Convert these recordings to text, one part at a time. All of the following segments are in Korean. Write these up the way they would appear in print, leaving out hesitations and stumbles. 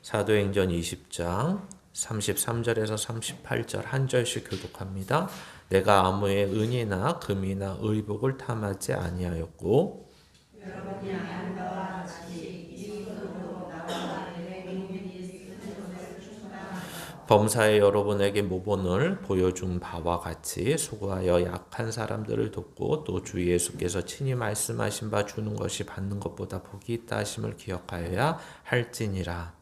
사도행전 20장 33절에서 38절 한 절씩 교독합니다. 내가 아무의 은이나 금이나 의복을 탐하지 아니하였고 여러분이 안다와 같이 이 손으로 나와 내 능력이 있는 것을 충만하다. 범사에 여러분에게 모본을 보여준 바와 같이 수고하여 약한 사람들을 돕고 또 주 예수께서 친히 말씀하신 바 주는 것이 받는 것보다 복이 있다 하심을 기억하여야 할지니라.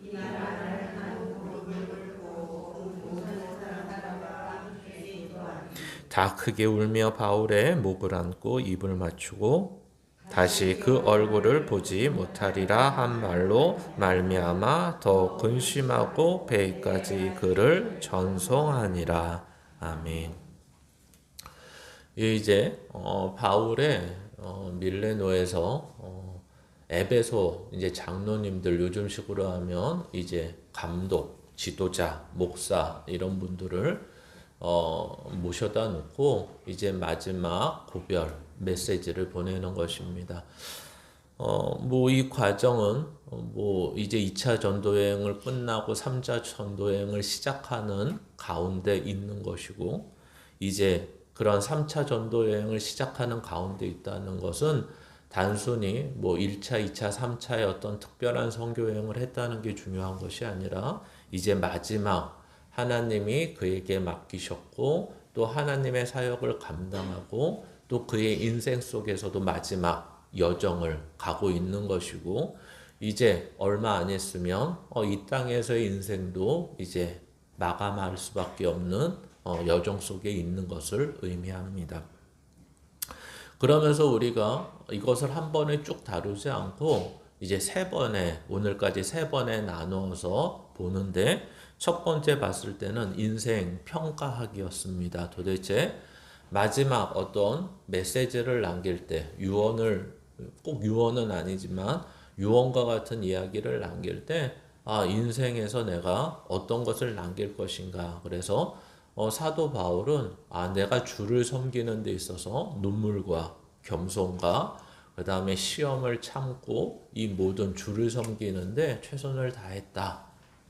이 말을 하고 무릎을 꿇고 모든 사람들과 함께 기도하니 다 크게 울며 바울의 목을 안고 입을 맞추고 다시 그 얼굴을 보지 못하리라 한 말로 말미암아 더 근심하고 배까지 그를 전송하니라. 아멘. 이제 바울의 밀레노에서 에베소 이제 장로님들 요즘식으로 하면 이제 감독, 지도자, 목사 이런 분들을 모셔다 놓고 이제 마지막 고별 메시지를 보내는 것입니다. 뭐 이 과정은 뭐 이제 2차 전도여행을 끝나고 3차 전도여행을 시작하는 가운데 있는 것이고 이제 그런 3차 전도여행을 시작하는 가운데 있다는 것은 단순히 뭐 1차, 2차, 3차의 어떤 특별한 선교여행을 했다는 게 중요한 것이 아니라 이제 마지막 하나님이 그에게 맡기셨고 또 하나님의 사역을 감당하고 또 그의 인생 속에서도 마지막 여정을 가고 있는 것이고 이제 얼마 안 있으면 이 땅에서의 인생도 이제 마감할 수밖에 없는 여정 속에 있는 것을 의미합니다. 그러면서 우리가 이것을 한 번에 쭉 다루지 않고 이제 세 번에 오늘까지 세 번에 나누어서 보는데 첫 번째 봤을 때는 인생 평가학이었습니다. 도대체 마지막 어떤 메시지를 남길 때 유언을 꼭 유언은 아니지만 유언과 같은 이야기를 남길 때 인생에서 내가 어떤 것을 남길 것인가. 그래서 사도 바울은 내가 주를 섬기는 데 있어서 눈물과 겸손과 그 다음에 시험을 참고 이 모든 주를 섬기는데 최선을 다했다.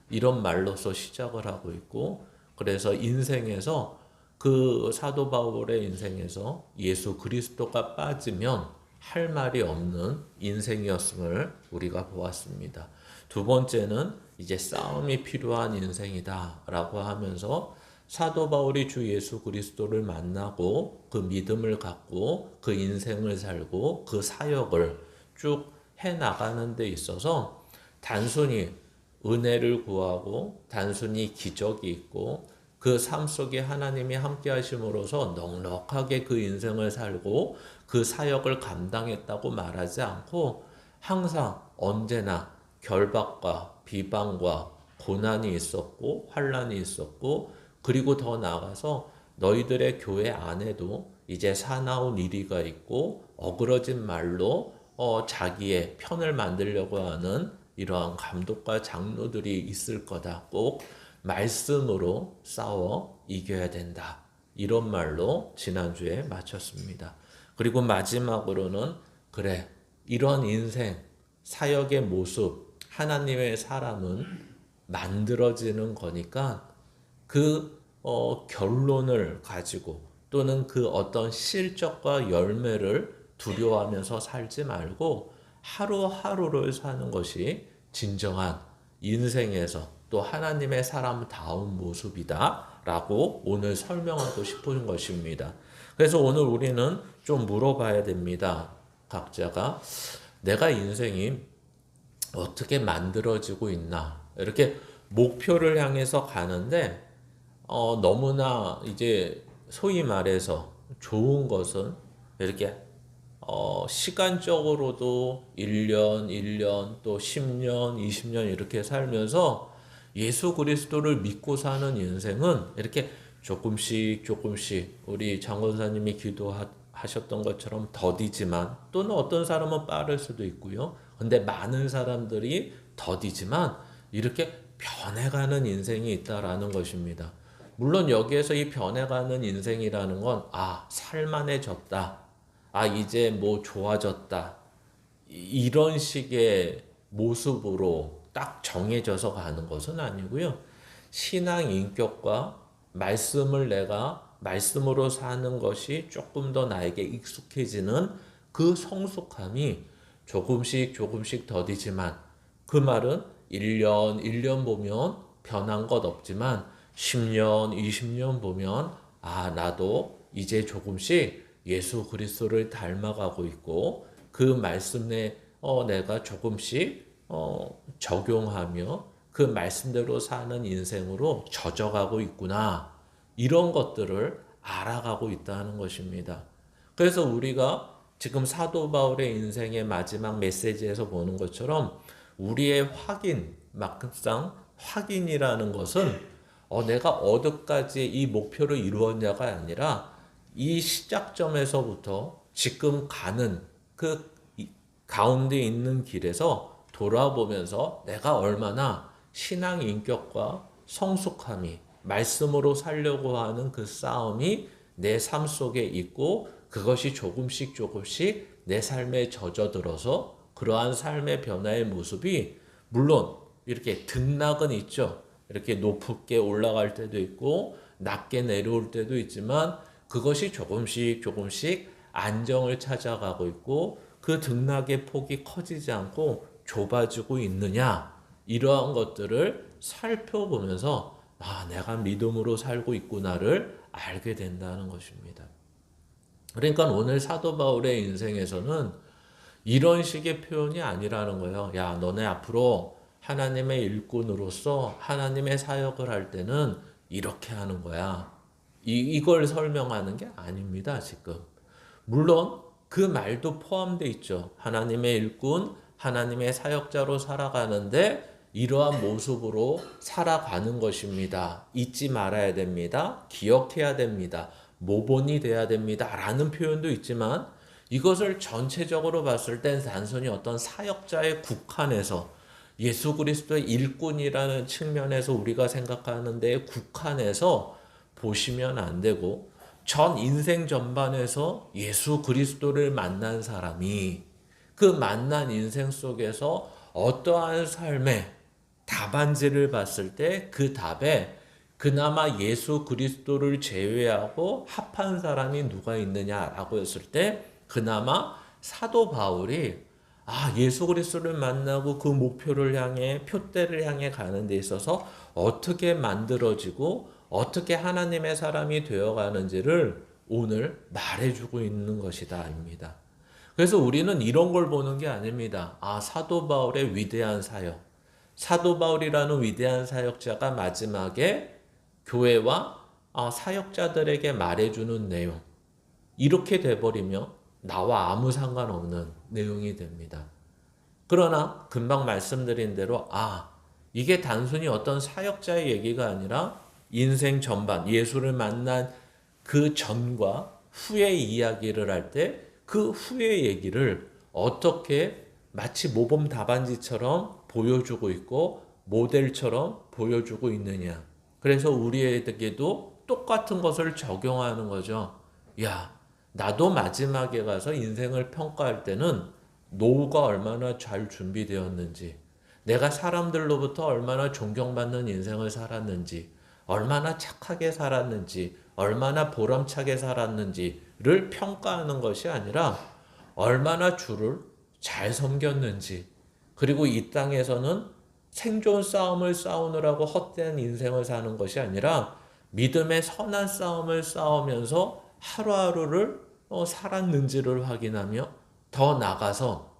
이런 말로서 시작을 하고 있고 그래서 인생에서 그 사도 바울의 인생에서 예수 그리스도가 빠지면 할 말이 없는 인생이었음을 우리가 보았습니다. 두 번째는 이제 싸움이 필요한 인생이다라고 하면서 사도 바울이 주 예수 그리스도를 만나고 그 믿음을 갖고 그 인생을 살고 그 사역을 쭉 해 나가는 데 있어서 단순히 은혜를 구하고 단순히 기적이 있고 그 삶 속에 하나님이 함께 하심으로써 넉넉하게 그 인생을 살고 그 사역을 감당했다고 말하지 않고 항상 언제나 결박과 비방과 고난이 있었고 환난이 있었고 그리고 더 나아가서 너희들의 교회 안에도 이제 사나운 이리가 있고 어그러진 말로 자기의 편을 만들려고 하는 이러한 감독과 장로들이 있을 거다. 꼭 말씀으로 싸워 이겨야 된다. 이런 말로 지난주에 마쳤습니다. 그리고 마지막으로는 그래 이런 인생 사역의 모습 하나님의 사람은 만들어지는 거니까 그 결론을 가지고 또는 그 어떤 실적과 열매를 두려워하면서 살지 말고 하루하루를 사는 것이 진정한 인생에서 또 하나님의 사람다운 모습이다 라고 오늘 설명하고 싶은 것입니다. 그래서 오늘 우리는 좀 물어봐야 됩니다. 각자가 내가 인생이 어떻게 만들어지고 있나 이렇게 목표를 향해서 가는데 너무나 이제 소위 말해서 좋은 것은 이렇게 시간적으로도 1년, 1년, 또 10년, 20년 이렇게 살면서 예수 그리스도를 믿고 사는 인생은 이렇게 조금씩 조금씩 우리 장권사님이 기도하셨던 것처럼 더디지만 또는 어떤 사람은 빠를 수도 있고요. 근데 많은 사람들이 더디지만 이렇게 변해가는 인생이 있다라는 것입니다. 물론 여기에서 이 변해가는 인생이라는 건 살만해졌다. 이제 뭐 좋아졌다. 이런 식의 모습으로 딱 정해져서 가는 것은 아니고요. 신앙 인격과 말씀을 내가 말씀으로 사는 것이 조금 더 나에게 익숙해지는 그 성숙함이 조금씩 더디지만, 그 말은 1년 보면 변한 것 없지만 10년, 20년 보면 나도 이제 조금씩 예수 그리스도를 닮아가고 있고 그 말씀에 내가 조금씩 적용하며 그 말씀대로 사는 인생으로 젖어가고 있구나. 이런 것들을 알아가고 있다는 것입니다. 그래서 우리가 지금 사도 바울의 인생의 마지막 메시지에서 보는 것처럼 우리의 막상 확인이라는 것은 내가 어디까지 이 목표를 이루었냐가 아니라 이 시작점에서부터 지금 가는 그 가운데 있는 길에서 돌아보면서 내가 얼마나 신앙 인격과 성숙함이 말씀으로 살려고 하는 그 싸움이 내 삶 속에 있고 그것이 조금씩 내 삶에 젖어들어서 그러한 삶의 변화의 모습이 물론 이렇게 등락은 있죠. 이렇게 높게 올라갈 때도 있고 낮게 내려올 때도 있지만 그것이 조금씩 안정을 찾아가고 있고 그 등락의 폭이 커지지 않고 좁아지고 있느냐, 이러한 것들을 살펴보면서 내가 믿음으로 살고 있구나를 알게 된다는 것입니다. 그러니까 오늘 사도 바울의 인생에서는 이런 식의 표현이 아니라는 거예요. 야, 너네 앞으로 하나님의 일꾼으로서 하나님의 사역을 할 때는 이렇게 하는 거야. 이걸 설명하는 게 아닙니다, 지금. 물론 그 말도 포함되어 있죠. 하나님의 일꾼, 하나님의 사역자로 살아가는데 이러한 모습으로 살아가는 것입니다. 잊지 말아야 됩니다. 기억해야 됩니다. 모본이 돼야 됩니다. 라는 표현도 있지만 이것을 전체적으로 봤을 땐 단순히 어떤 사역자의 국한에서 예수 그리스도의 일꾼이라는 측면에서 우리가 생각하는 데 국한해서 보시면 안 되고 전 인생 전반에서 예수 그리스도를 만난 사람이 그 만난 인생 속에서 어떠한 삶의 답안지를 봤을 때 그 답에 그나마 예수 그리스도를 제외하고 합한 사람이 누가 있느냐라고 했을 때 그나마 사도 바울이 예수 그리스도를 만나고 그 목표를 향해 표대를 향해 가는 데 있어서 어떻게 만들어지고 어떻게 하나님의 사람이 되어가는지를 오늘 말해주고 있는 것이다입니다. 그래서 우리는 이런 걸 보는 게 아닙니다. 사도 바울의 위대한 사역, 사도 바울이라는 위대한 사역자가 마지막에 교회와 사역자들에게 말해주는 내용, 이렇게 돼버리면 나와 아무 상관없는 내용이 됩니다. 그러나 금방 말씀드린 대로 이게 단순히 어떤 사역자의 얘기가 아니라 인생 전반, 예수를 만난 그 전과 후의 이야기를 할 때 그 후의 얘기를 어떻게 마치 모범 답안지처럼 보여주고 있고 모델처럼 보여주고 있느냐. 그래서 우리에게도 똑같은 것을 적용하는 거죠. 야, 나도 마지막에 가서 인생을 평가할 때는 노후가 얼마나 잘 준비되었는지, 내가 사람들로부터 얼마나 존경받는 인생을 살았는지, 얼마나 착하게 살았는지, 얼마나 보람차게 살았는지를 평가하는 것이 아니라 얼마나 주를 잘 섬겼는지, 그리고 이 땅에서는 생존 싸움을 싸우느라고 헛된 인생을 사는 것이 아니라 믿음의 선한 싸움을 싸우면서 하루하루를 살았는지를 확인하며 더 나가서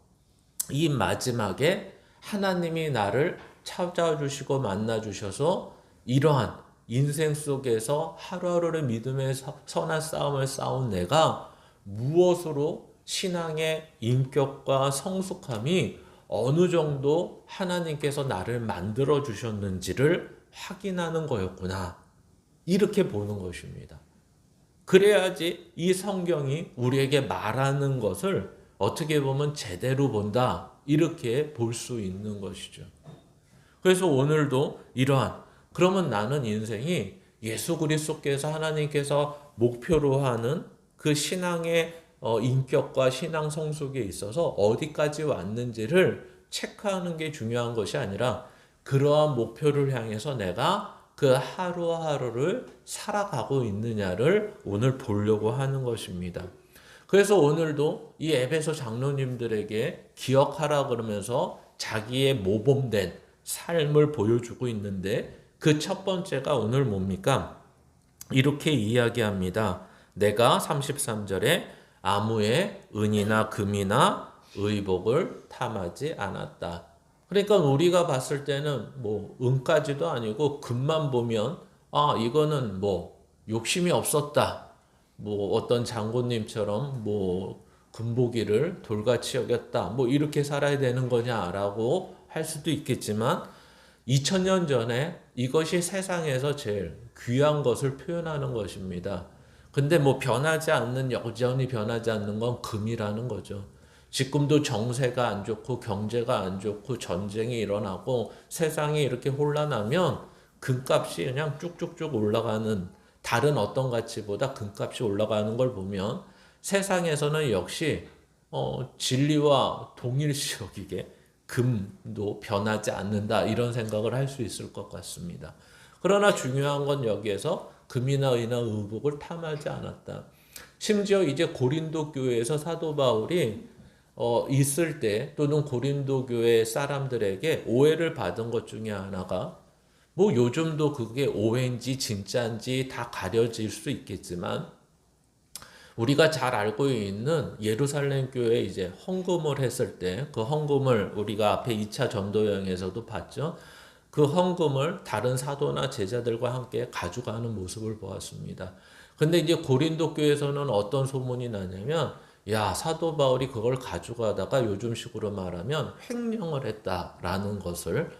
이 마지막에 하나님이 나를 찾아주시고 만나주셔서 이러한 인생 속에서 하루하루를 믿음의 선한 싸움을 싸운 내가 무엇으로 신앙의 인격과 성숙함이 어느 정도 하나님께서 나를 만들어 주셨는지를 확인하는 거였구나. 이렇게 보는 것입니다. 그래야지 이 성경이 우리에게 말하는 것을 어떻게 보면 제대로 본다. 이렇게 볼 수 있는 것이죠. 그래서 오늘도 그러면 나는 인생이 예수 그리스도께서 하나님께서 목표로 하는 그 신앙의 인격과 신앙 성숙에 있어서 어디까지 왔는지를 체크하는 게 중요한 것이 아니라 그러한 목표를 향해서 내가 그 하루하루를 살아가고 있느냐를 오늘 보려고 하는 것입니다. 그래서 오늘도 이 에베소 장로님들에게 기억하라 그러면서 자기의 모범된 삶을 보여주고 있는데 그 첫 번째가 오늘 뭡니까? 이렇게 이야기합니다. 내가 33절에 아무의 은이나 금이나 의복을 탐하지 않았다. 그러니까 우리가 봤을 때는 뭐 은까지도 아니고 금만 보면 이거는 뭐 욕심이 없었다. 뭐 어떤 장군님처럼 뭐 금보기를 돌같이 여겼다. 뭐 이렇게 살아야 되는 거냐라고 할 수도 있겠지만 2000년 전에 이것이 세상에서 제일 귀한 것을 표현하는 것입니다. 근데 뭐 변하지 않는, 여전히 변하지 않는 건 금이라는 거죠. 지금도 정세가 안 좋고 경제가 안 좋고 전쟁이 일어나고 세상이 이렇게 혼란하면 금값이 그냥 쭉쭉쭉 올라가는, 다른 어떤 가치보다 금값이 올라가는 걸 보면 세상에서는 역시 진리와 동일시 여기게 금도 변하지 않는다, 이런 생각을 할 수 있을 것 같습니다. 그러나 중요한 건 여기에서 금이나 의나 의복을 탐하지 않았다. 심지어 이제 고린도 교회에서 사도 바울이 있을 때, 또는 고린도 교회 사람들에게 오해를 받은 것 중에 하나가, 뭐 요즘도 그게 오해인지 진짜인지 다 가려질 수 있겠지만, 우리가 잘 알고 있는 예루살렘 교회에 이제 헌금을 했을 때, 그 헌금을 우리가 앞에 2차 전도 여행에서도 봤죠. 그 헌금을 다른 사도나 제자들과 함께 가져가는 모습을 보았습니다. 근데 이제 고린도 교회에서는 어떤 소문이 나냐면, 야, 사도 바울이 그걸 가져가다가 요즘식으로 말하면 횡령을 했다라는 것을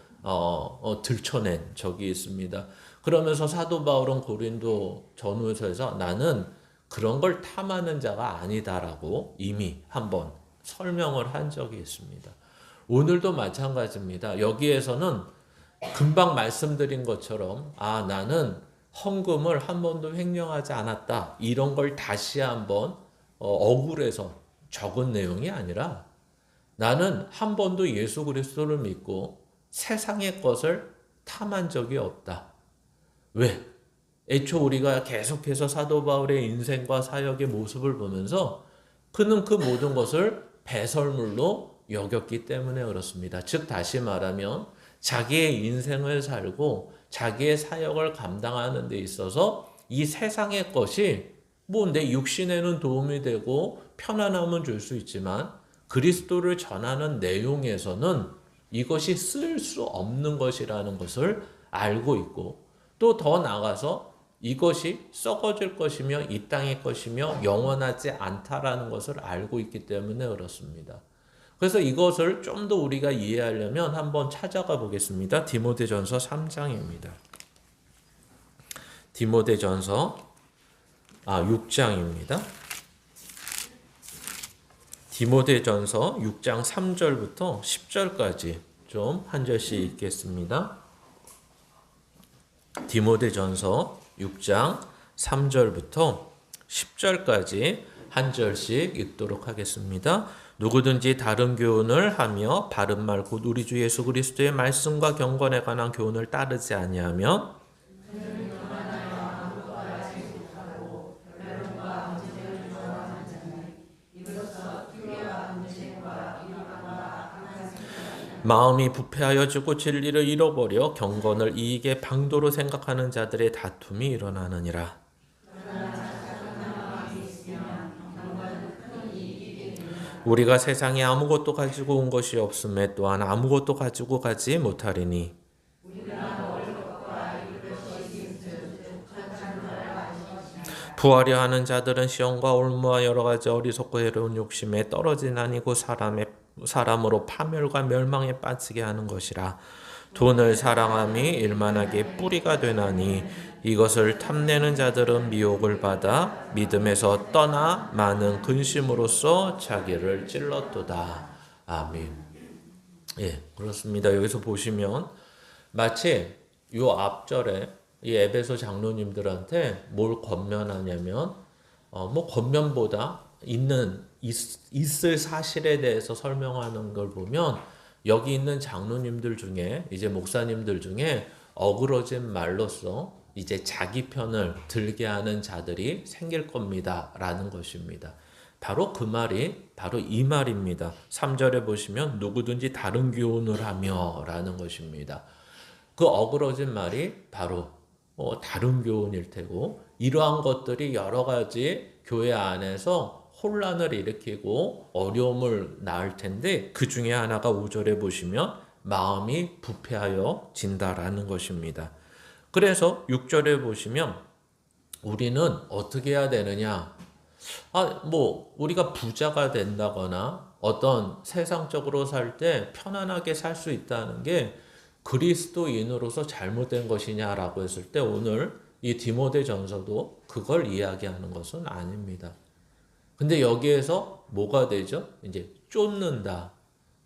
들춰낸 적이 있습니다. 그러면서 사도 바울은 고린도 전후서에서 나는 그런 걸 탐하는 자가 아니다라고 이미 한번 설명을 한 적이 있습니다. 오늘도 마찬가지입니다. 여기에서는 금방 말씀드린 것처럼 나는 헌금을 한 번도 횡령하지 않았다, 이런 걸 다시 한번 억울해서 적은 내용이 아니라, 나는 한 번도 예수 그리스도를 믿고 세상의 것을 탐한 적이 없다. 왜? 애초 우리가 계속해서 사도 바울의 인생과 사역의 모습을 보면서 그는 그 모든 것을 배설물로 여겼기 때문에 그렇습니다. 즉 다시 말하면 자기의 인생을 살고 자기의 사역을 감당하는 데 있어서 이 세상의 것이 뭐 내 육신에는 도움이 되고 편안함은 줄 수 있지만 그리스도를 전하는 내용에서는 이것이 쓸 수 없는 것이라는 것을 알고 있고, 또 더 나아가서 이것이 썩어질 것이며 이 땅의 것이며 영원하지 않다라는 것을 알고 있기 때문에 그렇습니다. 그래서 이것을 좀 더 우리가 이해하려면 한번 찾아가 보겠습니다. 디모데전서 3장입니다. 디모데전서 6장입니다. 디모데전서 6장 3절부터 10절까지 좀 한 절씩 읽겠습니다. 디모데전서 6장 3절부터 10절까지 한 절씩 읽도록 하겠습니다. 누구든지 다른 교훈을 하며 바른 말 곧 우리 주 예수 그리스도의 말씀과 경건에 관한 교훈을 따르지 아니하면 마음이 부패하여지고 진리를 잃어버려 경건을 이익의 방도로 생각하는 자들의 다툼이 일어나느니라. 우리가 세상에 아무것도 가지고 온 것이 없음에 또한 아무것도 가지고 가지 못하리니 부하려 하는 자들은 시험과 올무와 여러 가지 어리석고 해로운 욕심에 떨어진 아니고 사람으로 파멸과 멸망에 빠지게 하는 것이라. 돈을 사랑함이 일만하게 뿌리가 되나니 이것을 탐내는 자들은 미혹을 받아 믿음에서 떠나 많은 근심으로써 자기를 찔렀도다. 아멘. 예, 그렇습니다. 여기서 보시면 마치 요 앞절에 이 에베소 장로님들한테 뭘 권면하냐면 뭐 권면보다 있을 사실에 대해서 설명하는 걸 보면 여기 있는 장로님들 중에 이제 목사님들 중에 어그러진 말로써 이제 자기 편을 들게 하는 자들이 생길 겁니다라는 것입니다. 바로 그 말이 바로 이 말입니다. 3절에 보시면 누구든지 다른 교훈을 하며 라는 것입니다. 그 어그러진 말이 바로 다른 교훈일 테고, 이러한 것들이 여러 가지 교회 안에서 혼란을 일으키고 어려움을 낳을 텐데, 그 중에 하나가 5절에 보시면 마음이 부패하여 진다라는 것입니다. 그래서 6절에 보시면 우리는 어떻게 해야 되느냐? 우리가 부자가 된다거나 어떤 세상적으로 살 때 편안하게 살 수 있다는 게 그리스도인으로서 잘못된 것이냐라고 했을 때, 오늘 이 디모데전서도 그걸 이야기하는 것은 아닙니다. 근데 여기에서 뭐가 되죠? 이제 쫓는다.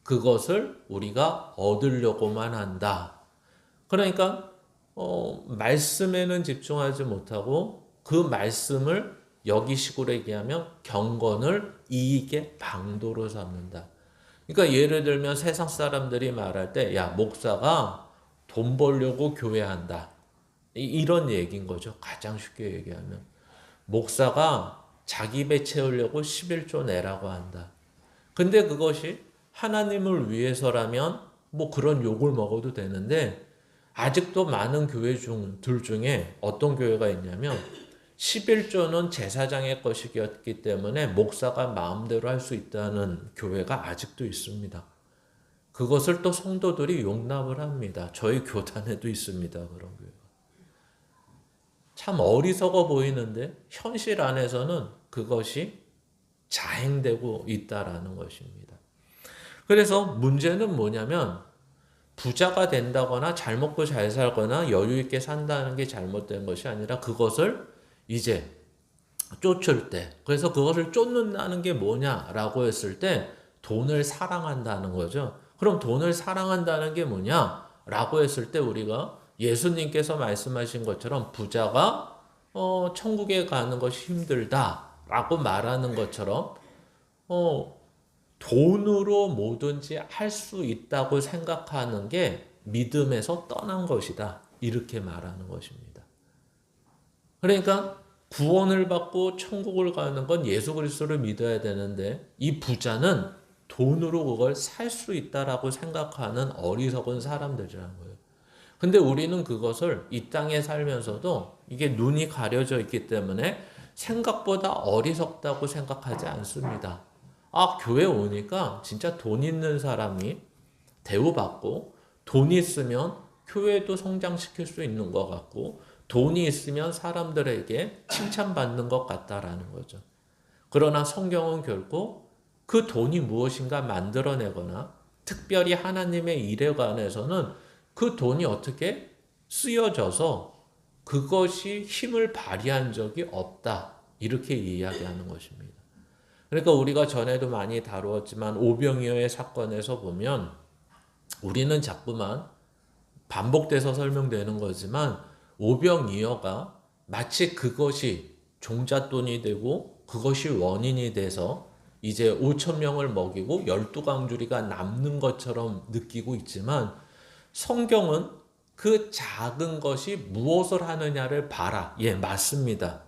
그것을 우리가 얻으려고만 한다. 그러니까 말씀에는 집중하지 못하고 그 말씀을 여기식으로 얘기하면 경건을 이익의 방도로 삼는다. 그러니까 예를 들면 세상 사람들이 말할 때, 야, 목사가 돈 벌려고 교회한다. 이런 얘기인 거죠. 가장 쉽게 얘기하면. 목사가 자기 배 채우려고 11조 내라고 한다. 근데 그것이 하나님을 위해서라면 그런 욕을 먹어도 되는데, 아직도 많은 교회들 중에 어떤 교회가 있냐면 11조는 제사장의 것이었기 때문에 목사가 마음대로 할 수 있다는 교회가 아직도 있습니다. 그것을 또 성도들이 용납을 합니다. 저희 교단에도 있습니다. 그런 교회가. 참 어리석어 보이는데 현실 안에서는 그것이 자행되고 있다라는 것입니다. 그래서 문제는 뭐냐면, 부자가 된다거나 잘 먹고 잘 살거나 여유 있게 산다는 게 잘못된 것이 아니라 그것을 이제 쫓을 때, 그래서 그것을 쫓는다는 게 뭐냐라고 했을 때 돈을 사랑한다는 거죠. 그럼 돈을 사랑한다는 게 뭐냐라고 했을 때, 우리가 예수님께서 말씀하신 것처럼 부자가 천국에 가는 것이 힘들다라고 말하는 것처럼 돈으로 뭐든지 할 수 있다고 생각하는 게 믿음에서 떠난 것이다. 이렇게 말하는 것입니다. 그러니까 구원을 받고 천국을 가는 건 예수 그리스도를 믿어야 되는데, 이 부자는 돈으로 그걸 살 수 있다라고 생각하는 어리석은 사람들이라는 거예요. 근데 우리는 그것을 이 땅에 살면서도 이게 눈이 가려져 있기 때문에 생각보다 어리석다고 생각하지 않습니다. 교회 오니까 진짜 돈 있는 사람이 대우받고, 돈이 있으면 교회도 성장시킬 수 있는 것 같고, 돈이 있으면 사람들에게 칭찬받는 것 같다라는 거죠. 그러나 성경은 결코 그 돈이 무엇인가 만들어내거나 특별히 하나님의 일에 관해서는 그 돈이 어떻게 쓰여져서 그것이 힘을 발휘한 적이 없다. 이렇게 이야기하는 것입니다. 그러니까 우리가 전에도 많이 다루었지만 오병이어의 사건에서 보면, 우리는 자꾸만 반복돼서 설명되는 거지만, 오병이어가 마치 그것이 종잣돈이 되고 그것이 원인이 돼서 이제 5,000명을 먹이고 12강주리가 남는 것처럼 느끼고 있지만, 성경은 그 작은 것이 무엇을 하느냐를 봐라. 예, 맞습니다.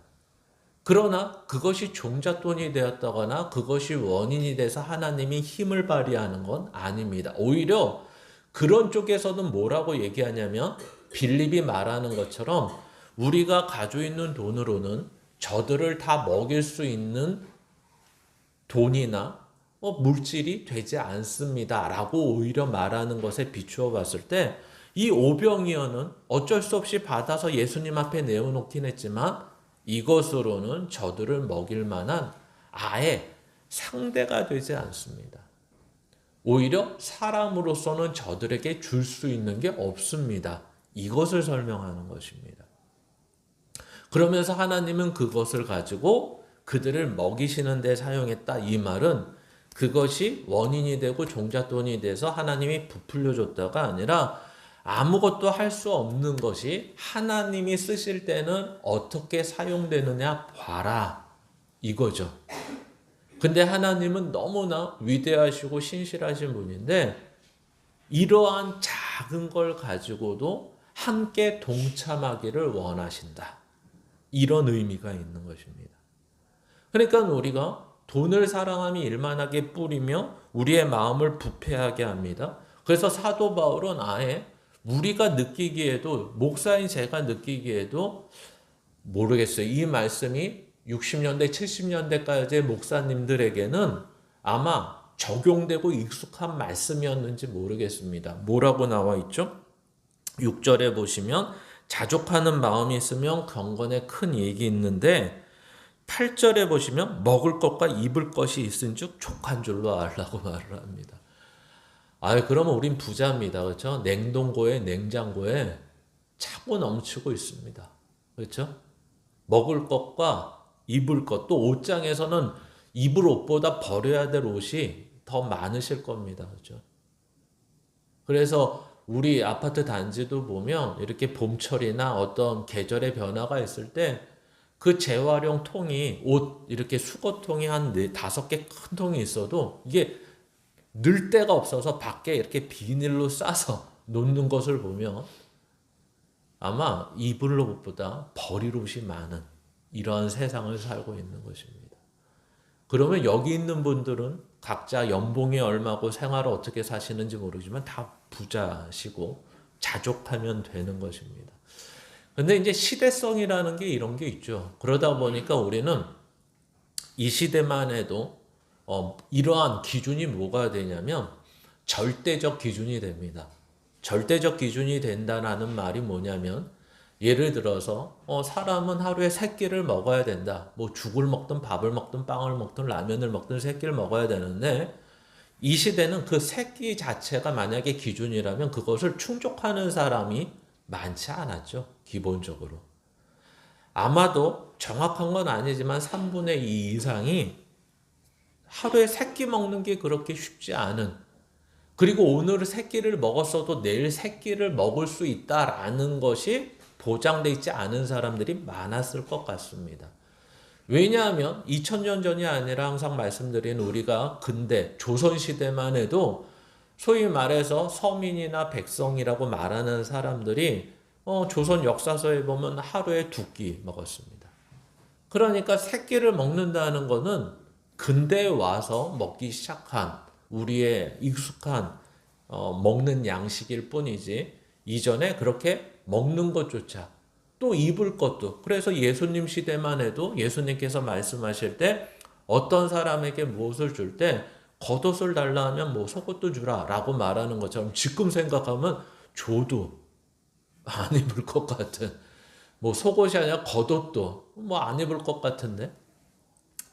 그러나 그것이 종잣돈이 되었다거나 그것이 원인이 돼서 하나님이 힘을 발휘하는 건 아닙니다. 오히려 그런 쪽에서는 뭐라고 얘기하냐면, 빌립이 말하는 것처럼 우리가 가지고 있는 돈으로는 저들을 다 먹일 수 있는 돈이나 물질이 되지 않습니다. 라고 오히려 말하는 것에 비추어 봤을 때, 이 오병이어는 어쩔 수 없이 받아서 예수님 앞에 내어놓긴 했지만, 이것으로는 저들을 먹일 만한 아예 상대가 되지 않습니다. 오히려 사람으로서는 저들에게 줄 수 있는 게 없습니다. 이것을 설명하는 것입니다. 그러면서 하나님은 그것을 가지고 그들을 먹이시는 데 사용했다. 이 말은 그것이 원인이 되고 종잣돈이 돼서 하나님이 부풀려 줬다가 아니라, 아무것도 할 수 없는 것이 하나님이 쓰실 때는 어떻게 사용되느냐 봐라. 이거죠. 근데 하나님은 너무나 위대하시고 신실하신 분인데, 이러한 작은 걸 가지고도 함께 동참하기를 원하신다. 이런 의미가 있는 것입니다. 그러니까 우리가 돈을 사랑함이 일만하게 뿌리며 우리의 마음을 부패하게 합니다. 그래서 사도 바울은 아예 우리가 느끼기에도, 목사인 제가 느끼기에도 모르겠어요. 이 말씀이 60년대, 70년대까지의 목사님들에게는 아마 적용되고 익숙한 말씀이었는지 모르겠습니다. 뭐라고 나와 있죠? 6절에 보시면 자족하는 마음이 있으면 경건에 큰 이익이 있는데 8절에 보시면 먹을 것과 입을 것이 있은즉 족한 줄로 알라고 말을 합니다. 그러면 우린 부자입니다. 그렇죠? 냉동고에 냉장고에 차고 넘치고 있습니다. 그렇죠? 먹을 것과 입을 것, 또 옷장에서는 입을 옷보다 버려야 될 옷이 더 많으실 겁니다. 그렇죠? 그래서 우리 아파트 단지도 보면 이렇게 봄철이나 어떤 계절의 변화가 있을 때 그 재활용 통이, 옷 이렇게 수거통이 한 5개 큰 통이 있어도 이게 늘 데가 없어서 밖에 이렇게 비닐로 싸서 놓는 것을 보면 아마 입을 옷보다 버릴 옷이 많은 이러한 세상을 살고 있는 것입니다. 그러면 여기 있는 분들은 각자 연봉이 얼마고 생활을 어떻게 사시는지 모르지만 다 부자시고 자족하면 되는 것입니다. 근데 이제 시대성이라는 게 이런 게 있죠. 그러다 보니까 우리는 이 시대만 해도 이러한 기준이 뭐가 되냐면 절대적 기준이 됩니다. 절대적 기준이 된다는 말이 뭐냐면 예를 들어서 사람은 하루에 3끼를 먹어야 된다. 뭐 죽을 먹든 밥을 먹든 빵을 먹든 라면을 먹든 3끼를 먹어야 되는데 이 시대는 그 3끼 자체가 만약에 기준이라면 그것을 충족하는 사람이 많지 않았죠. 기본적으로. 아마도 정확한 건 아니지만 3분의 2 이상이 하루에 3끼 먹는 게 그렇게 쉽지 않은, 그리고 오늘 3끼를 먹었어도 내일 3끼를 먹을 수 있다라는 것이 보장되어 있지 않은 사람들이 많았을 것 같습니다. 왜냐하면 2000년 전이 아니라 항상 말씀드린 우리가 근대 조선시대만 해도 소위 말해서 서민이나 백성이라고 말하는 사람들이 조선 역사서에 보면 하루에 2끼 먹었습니다. 그러니까 3끼를 먹는다는 것은 근대에 와서 먹기 시작한 우리의 익숙한 먹는 양식일 뿐이지 이전에 그렇게 먹는 것조차 또 입을 것도, 그래서 예수님 시대만 해도 예수님께서 말씀하실 때 어떤 사람에게 무엇을 줄 때 겉옷을 달라 하면 뭐 속옷도 주라 라고 말하는 것처럼 지금 생각하면 줘도 안 입을 것 같은, 뭐 속옷이 아니라 겉옷도 뭐 안 입을 것 같은데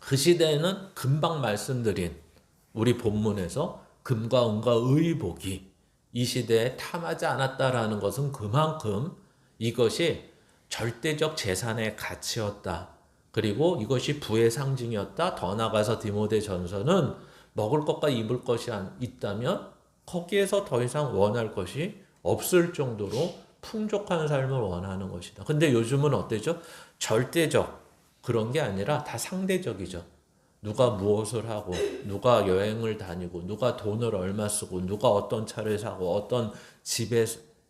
그 시대에는 금방 말씀드린 우리 본문에서 금과 은과 의복이 이 시대에 탐하지 않았다라는 것은 그만큼 이것이 절대적 재산의 가치였다. 그리고 이것이 부의 상징이었다. 더 나아가서 디모데 전서는 먹을 것과 입을 것이 있다면 거기에서 더 이상 원할 것이 없을 정도로 풍족한 삶을 원하는 것이다. 근데 요즘은 어때죠? 절대적 그런 게 아니라 다 상대적이죠. 누가 무엇을 하고, 누가 여행을 다니고, 누가 돈을 얼마 쓰고, 누가 어떤 차를 사고, 어떤 집에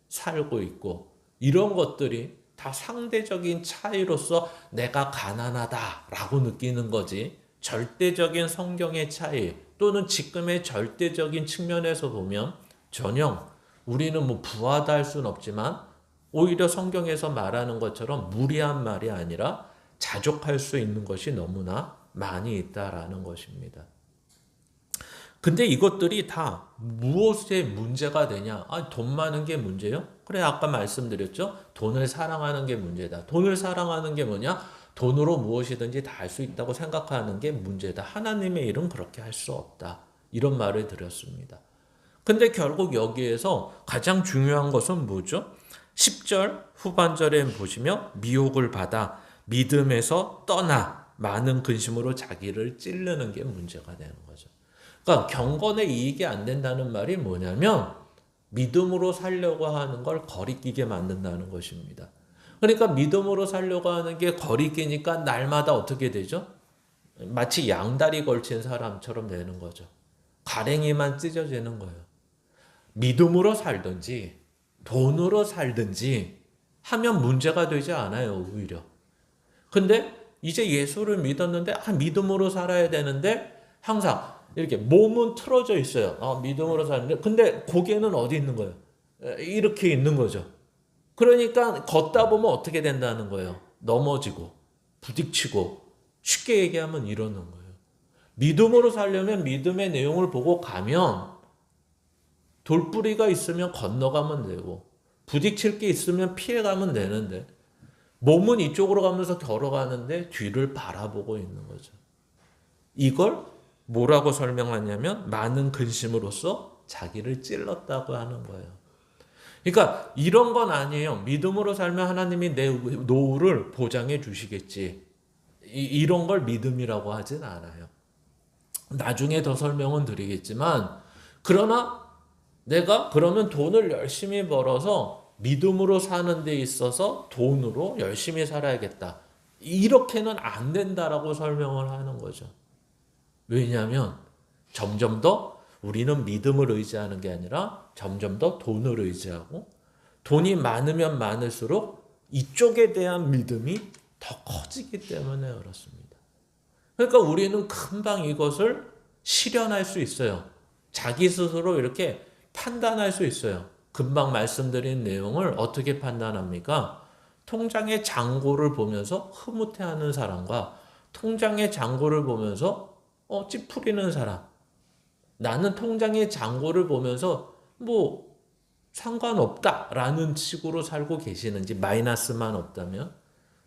살고 있고, 이런 것들이 다 상대적인 차이로서 내가 가난하다라고 느끼는 거지, 절대적인 성경의 차이 또는 지금의 절대적인 측면에서 보면 전혀 우리는 뭐 부하다 할 수는 없지만 오히려 성경에서 말하는 것처럼 무리한 말이 아니라 자족할 수 있는 것이 너무나 많이 있다라는 것입니다. 근데 이것들이 다 무엇에 문제가 되냐? 돈 많은 게 문제요? 그래, 아까 말씀드렸죠? 돈을 사랑하는 게 문제다. 돈을 사랑하는 게 뭐냐? 돈으로 무엇이든지 다 할 수 있다고 생각하는 게 문제다. 하나님의 일은 그렇게 할 수 없다. 이런 말을 드렸습니다. 근데 결국 여기에서 가장 중요한 것은 뭐죠? 10절 후반절에 보시면 미혹을 받아 믿음에서 떠나 많은 근심으로 자기를 찌르는 게 문제가 되는 거죠. 그러니까 경건에 이익이 안 된다는 말이 뭐냐면 믿음으로 살려고 하는 걸 거리끼게 만든다는 것입니다. 그러니까 믿음으로 살려고 하는 게 거리끼니까 날마다 어떻게 되죠? 마치 양다리 걸친 사람처럼 되는 거죠. 가랭이만 찢어지는 거예요. 믿음으로 살든지 돈으로 살든지 하면 문제가 되지 않아요, 오히려. 근데 이제 예수를 믿었는데 믿음으로 살아야 되는데 항상 이렇게 몸은 틀어져 있어요. 믿음으로 사는데 근데 고개는 어디 있는 거예요? 이렇게 있는 거죠. 그러니까 걷다 보면 어떻게 된다는 거예요? 넘어지고 부딪히고 쉽게 얘기하면 이러는 거예요. 믿음으로 살려면 믿음의 내용을 보고 가면 돌부리가 있으면 건너가면 되고 부딪힐 게 있으면 피해가면 되는데 몸은 이쪽으로 가면서 걸어가는데 뒤를 바라보고 있는 거죠. 이걸 뭐라고 설명하냐면 많은 근심으로써 자기를 찔렀다고 하는 거예요. 그러니까 이런 건 아니에요. 믿음으로 살면 하나님이 내 노후를 보장해 주시겠지. 이런 걸 믿음이라고 하진 않아요. 나중에 더 설명은 드리겠지만 그러나 내가 그러면 돈을 열심히 벌어서 믿음으로 사는 데 있어서 돈으로 열심히 살아야겠다. 이렇게는 안 된다라고 설명을 하는 거죠. 왜냐하면 점점 더 우리는 믿음을 의지하는 게 아니라 점점 더 돈을 의지하고 돈이 많으면 많을수록 이쪽에 대한 믿음이 더 커지기 때문에 그렇습니다. 그러니까 우리는 금방 이것을 실현할 수 있어요. 자기 스스로 이렇게 판단할 수 있어요. 금방 말씀드린 내용을 어떻게 판단합니까? 통장의 잔고를 보면서 흐뭇해하는 사람과 통장의 잔고를 보면서 찌푸리는 사람. 나는 통장의 잔고를 보면서 뭐 상관없다라는 식으로 살고 계시는지 마이너스만 없다면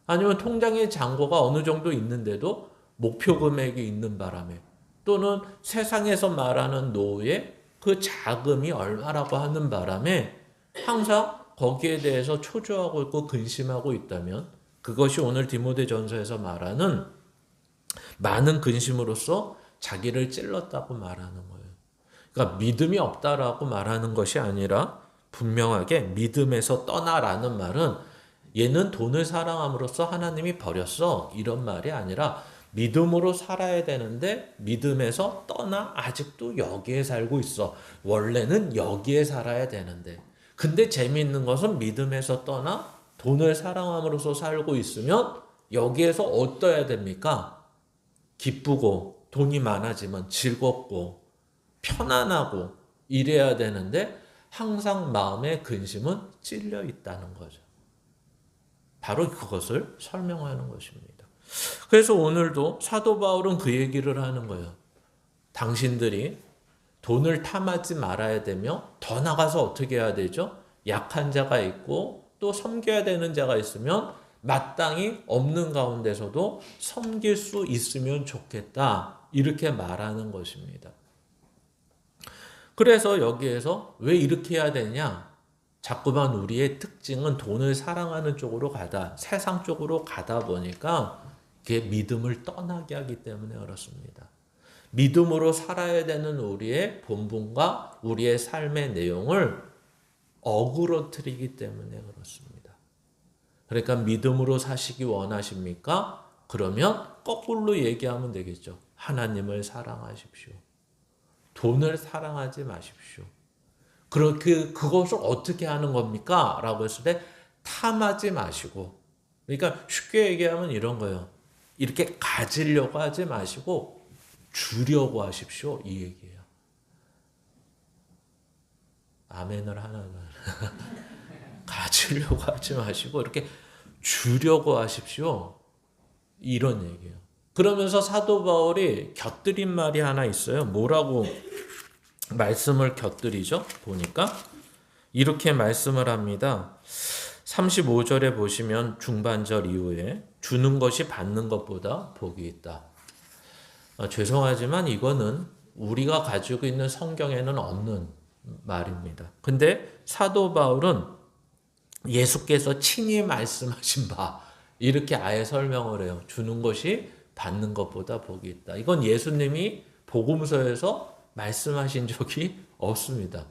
아니면 통장의 잔고가 어느 정도 있는데도 목표 금액이 있는 바람에 또는 세상에서 말하는 노후의 그 자금이 얼마라고 하는 바람에 항상 거기에 대해서 초조하고 있고 근심하고 있다면 그것이 오늘 디모데전서에서 말하는 많은 근심으로써 자기를 찔렀다고 말하는 거예요. 그러니까 믿음이 없다라고 말하는 것이 아니라 분명하게 믿음에서 떠나라는 말은 얘는 돈을 사랑함으로써 하나님이 버렸어 이런 말이 아니라 믿음으로 살아야 되는데 믿음에서 떠나 아직도 여기에 살고 있어. 원래는 여기에 살아야 되는데 근데 재미있는 것은 믿음에서 떠나 돈을 사랑함으로써 살고 있으면 여기에서 어떠해야 됩니까? 기쁘고 돈이 많아지면 즐겁고 편안하고 이래야 되는데 항상 마음의 근심은 찔려 있다는 거죠. 바로 그것을 설명하는 것입니다. 그래서 오늘도 사도 바울은 그 얘기를 하는 거예요. 당신들이 돈을 탐하지 말아야 되며 더 나가서 어떻게 해야 되죠? 약한 자가 있고 또 섬겨야 되는 자가 있으면 마땅히 없는 가운데서도 섬길 수 있으면 좋겠다. 이렇게 말하는 것입니다. 그래서 여기에서 왜 이렇게 해야 되냐? 자꾸만 우리의 특징은 돈을 사랑하는 쪽으로 가다, 세상 쪽으로 가다 보니까 그게 믿음을 떠나게 하기 때문에 그렇습니다. 믿음으로 살아야 되는 우리의 본분과 우리의 삶의 내용을 어그러뜨리기 때문에 그렇습니다. 그러니까 믿음으로 사시기 원하십니까? 그러면 거꾸로 얘기하면 되겠죠. 하나님을 사랑하십시오. 돈을 사랑하지 마십시오. 그것을 어떻게 하는 겁니까? 라고 했을 때 탐하지 마시고 그러니까 쉽게 얘기하면 이런 거예요. 이렇게 가지려고 하지 마시고 주려고 하십시오. 이 얘기예요. 아멘을 하나는 가지려고 하지 마시고 이렇게 주려고 하십시오. 이런 얘기예요. 그러면서 사도 바울이 곁들인 말이 하나 있어요. 뭐라고 말씀을 곁들이죠? 보니까 이렇게 말씀을 합니다. 35절에 보시면 중반절 이후에 주는 것이 받는 것보다 복이 있다. 죄송하지만 이거는 우리가 가지고 있는 성경에는 없는 말입니다. 근데 사도 바울은 예수께서 친히 말씀하신 바 이렇게 아예 설명을 해요. 주는 것이 받는 것보다 복이 있다. 이건 예수님이 복음서에서 말씀하신 적이 없습니다.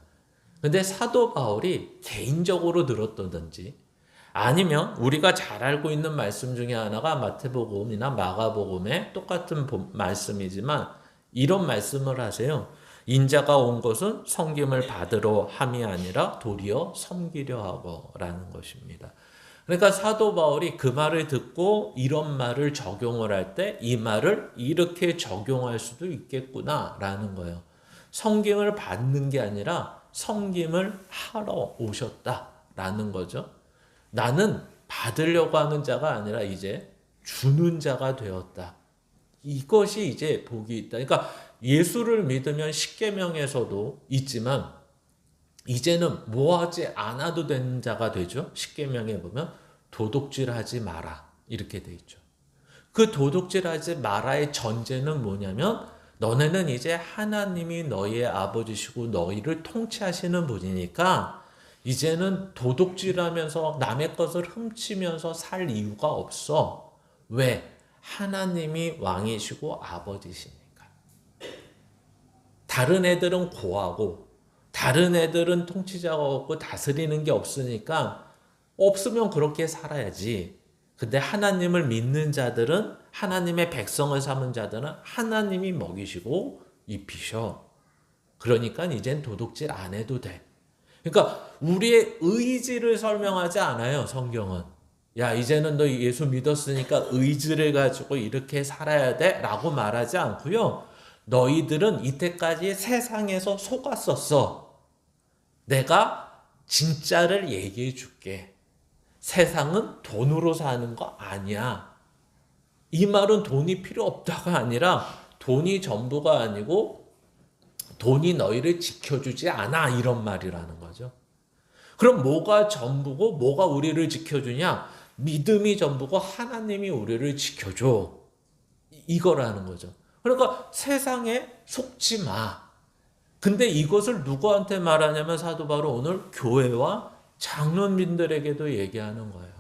근데 사도 바울이 개인적으로 들었다든지 아니면 우리가 잘 알고 있는 말씀 중에 하나가 마태복음이나 마가복음의 똑같은 말씀이지만 이런 말씀을 하세요. 인자가 온 것은 섬김을 받으러 함이 아니라 도리어 섬기려 하고라는 것입니다. 그러니까 사도 바울이 그 말을 듣고 이런 말을 적용을 할 때 이 말을 이렇게 적용할 수도 있겠구나라는 거예요. 섬김을 받는 게 아니라 섬김을 하러 오셨다라는 거죠. 나는 받으려고 하는 자가 아니라 이제 주는 자가 되었다. 이것이 이제 복이 있다. 그러니까 예수를 믿으면 십계명에서도 있지만 이제는 뭐하지 않아도 되는 자가 되죠. 십계명에 보면 도둑질하지 마라 이렇게 돼 있죠. 그 도둑질하지 마라의 전제는 뭐냐면 너네는 이제 하나님이 너희의 아버지시고 너희를 통치하시는 분이니까 이제는 도둑질하면서 남의 것을 훔치면서 살 이유가 없어. 왜? 하나님이 왕이시고 아버지시니까. 다른 애들은 고하고 다른 애들은 통치자가 없고 다스리는 게 없으니까 없으면 그렇게 살아야지. 근데 하나님을 믿는 자들은 하나님의 백성을 삼은 자들은 하나님이 먹이시고 입히셔. 그러니까 이젠 도둑질 안 해도 돼. 그러니까 우리의 의지를 설명하지 않아요, 성경은. 야, 이제는 너 예수 믿었으니까 의지를 가지고 이렇게 살아야 돼 라고 말하지 않고요. 너희들은 이때까지 세상에서 속았었어. 내가 진짜를 얘기해 줄게. 세상은 돈으로 사는 거 아니야. 이 말은 돈이 필요 없다가 아니라 돈이 전부가 아니고 돈이 너희를 지켜주지 않아 이런 말이라는 거죠. 그럼 뭐가 전부고 뭐가 우리를 지켜주냐? 믿음이 전부고 하나님이 우리를 지켜줘. 이거라는 거죠. 그러니까 세상에 속지 마. 근데 이것을 누구한테 말하냐면 사도 바로 오늘 교회와 장로님들에게도 얘기하는 거예요.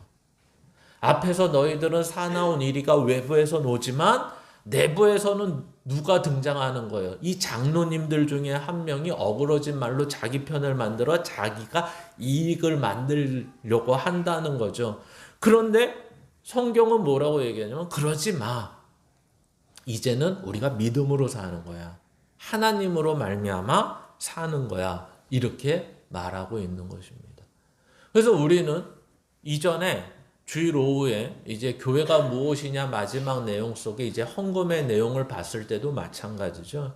앞에서 너희들은 사나운 이리가 외부에서 오지만 내부에서는 누가 등장하는 거예요? 이 장로님들 중에 한 명이 어그러진 말로 자기 편을 만들어 자기가 이익을 만들려고 한다는 거죠. 그런데 성경은 뭐라고 얘기하냐면 그러지 마. 이제는 우리가 믿음으로 사는 거야. 하나님으로 말미암아 사는 거야. 이렇게 말하고 있는 것입니다. 그래서 우리는 이전에 주일 오후에 이제 교회가 무엇이냐 마지막 내용 속에 이제 헌금의 내용을 봤을 때도 마찬가지죠.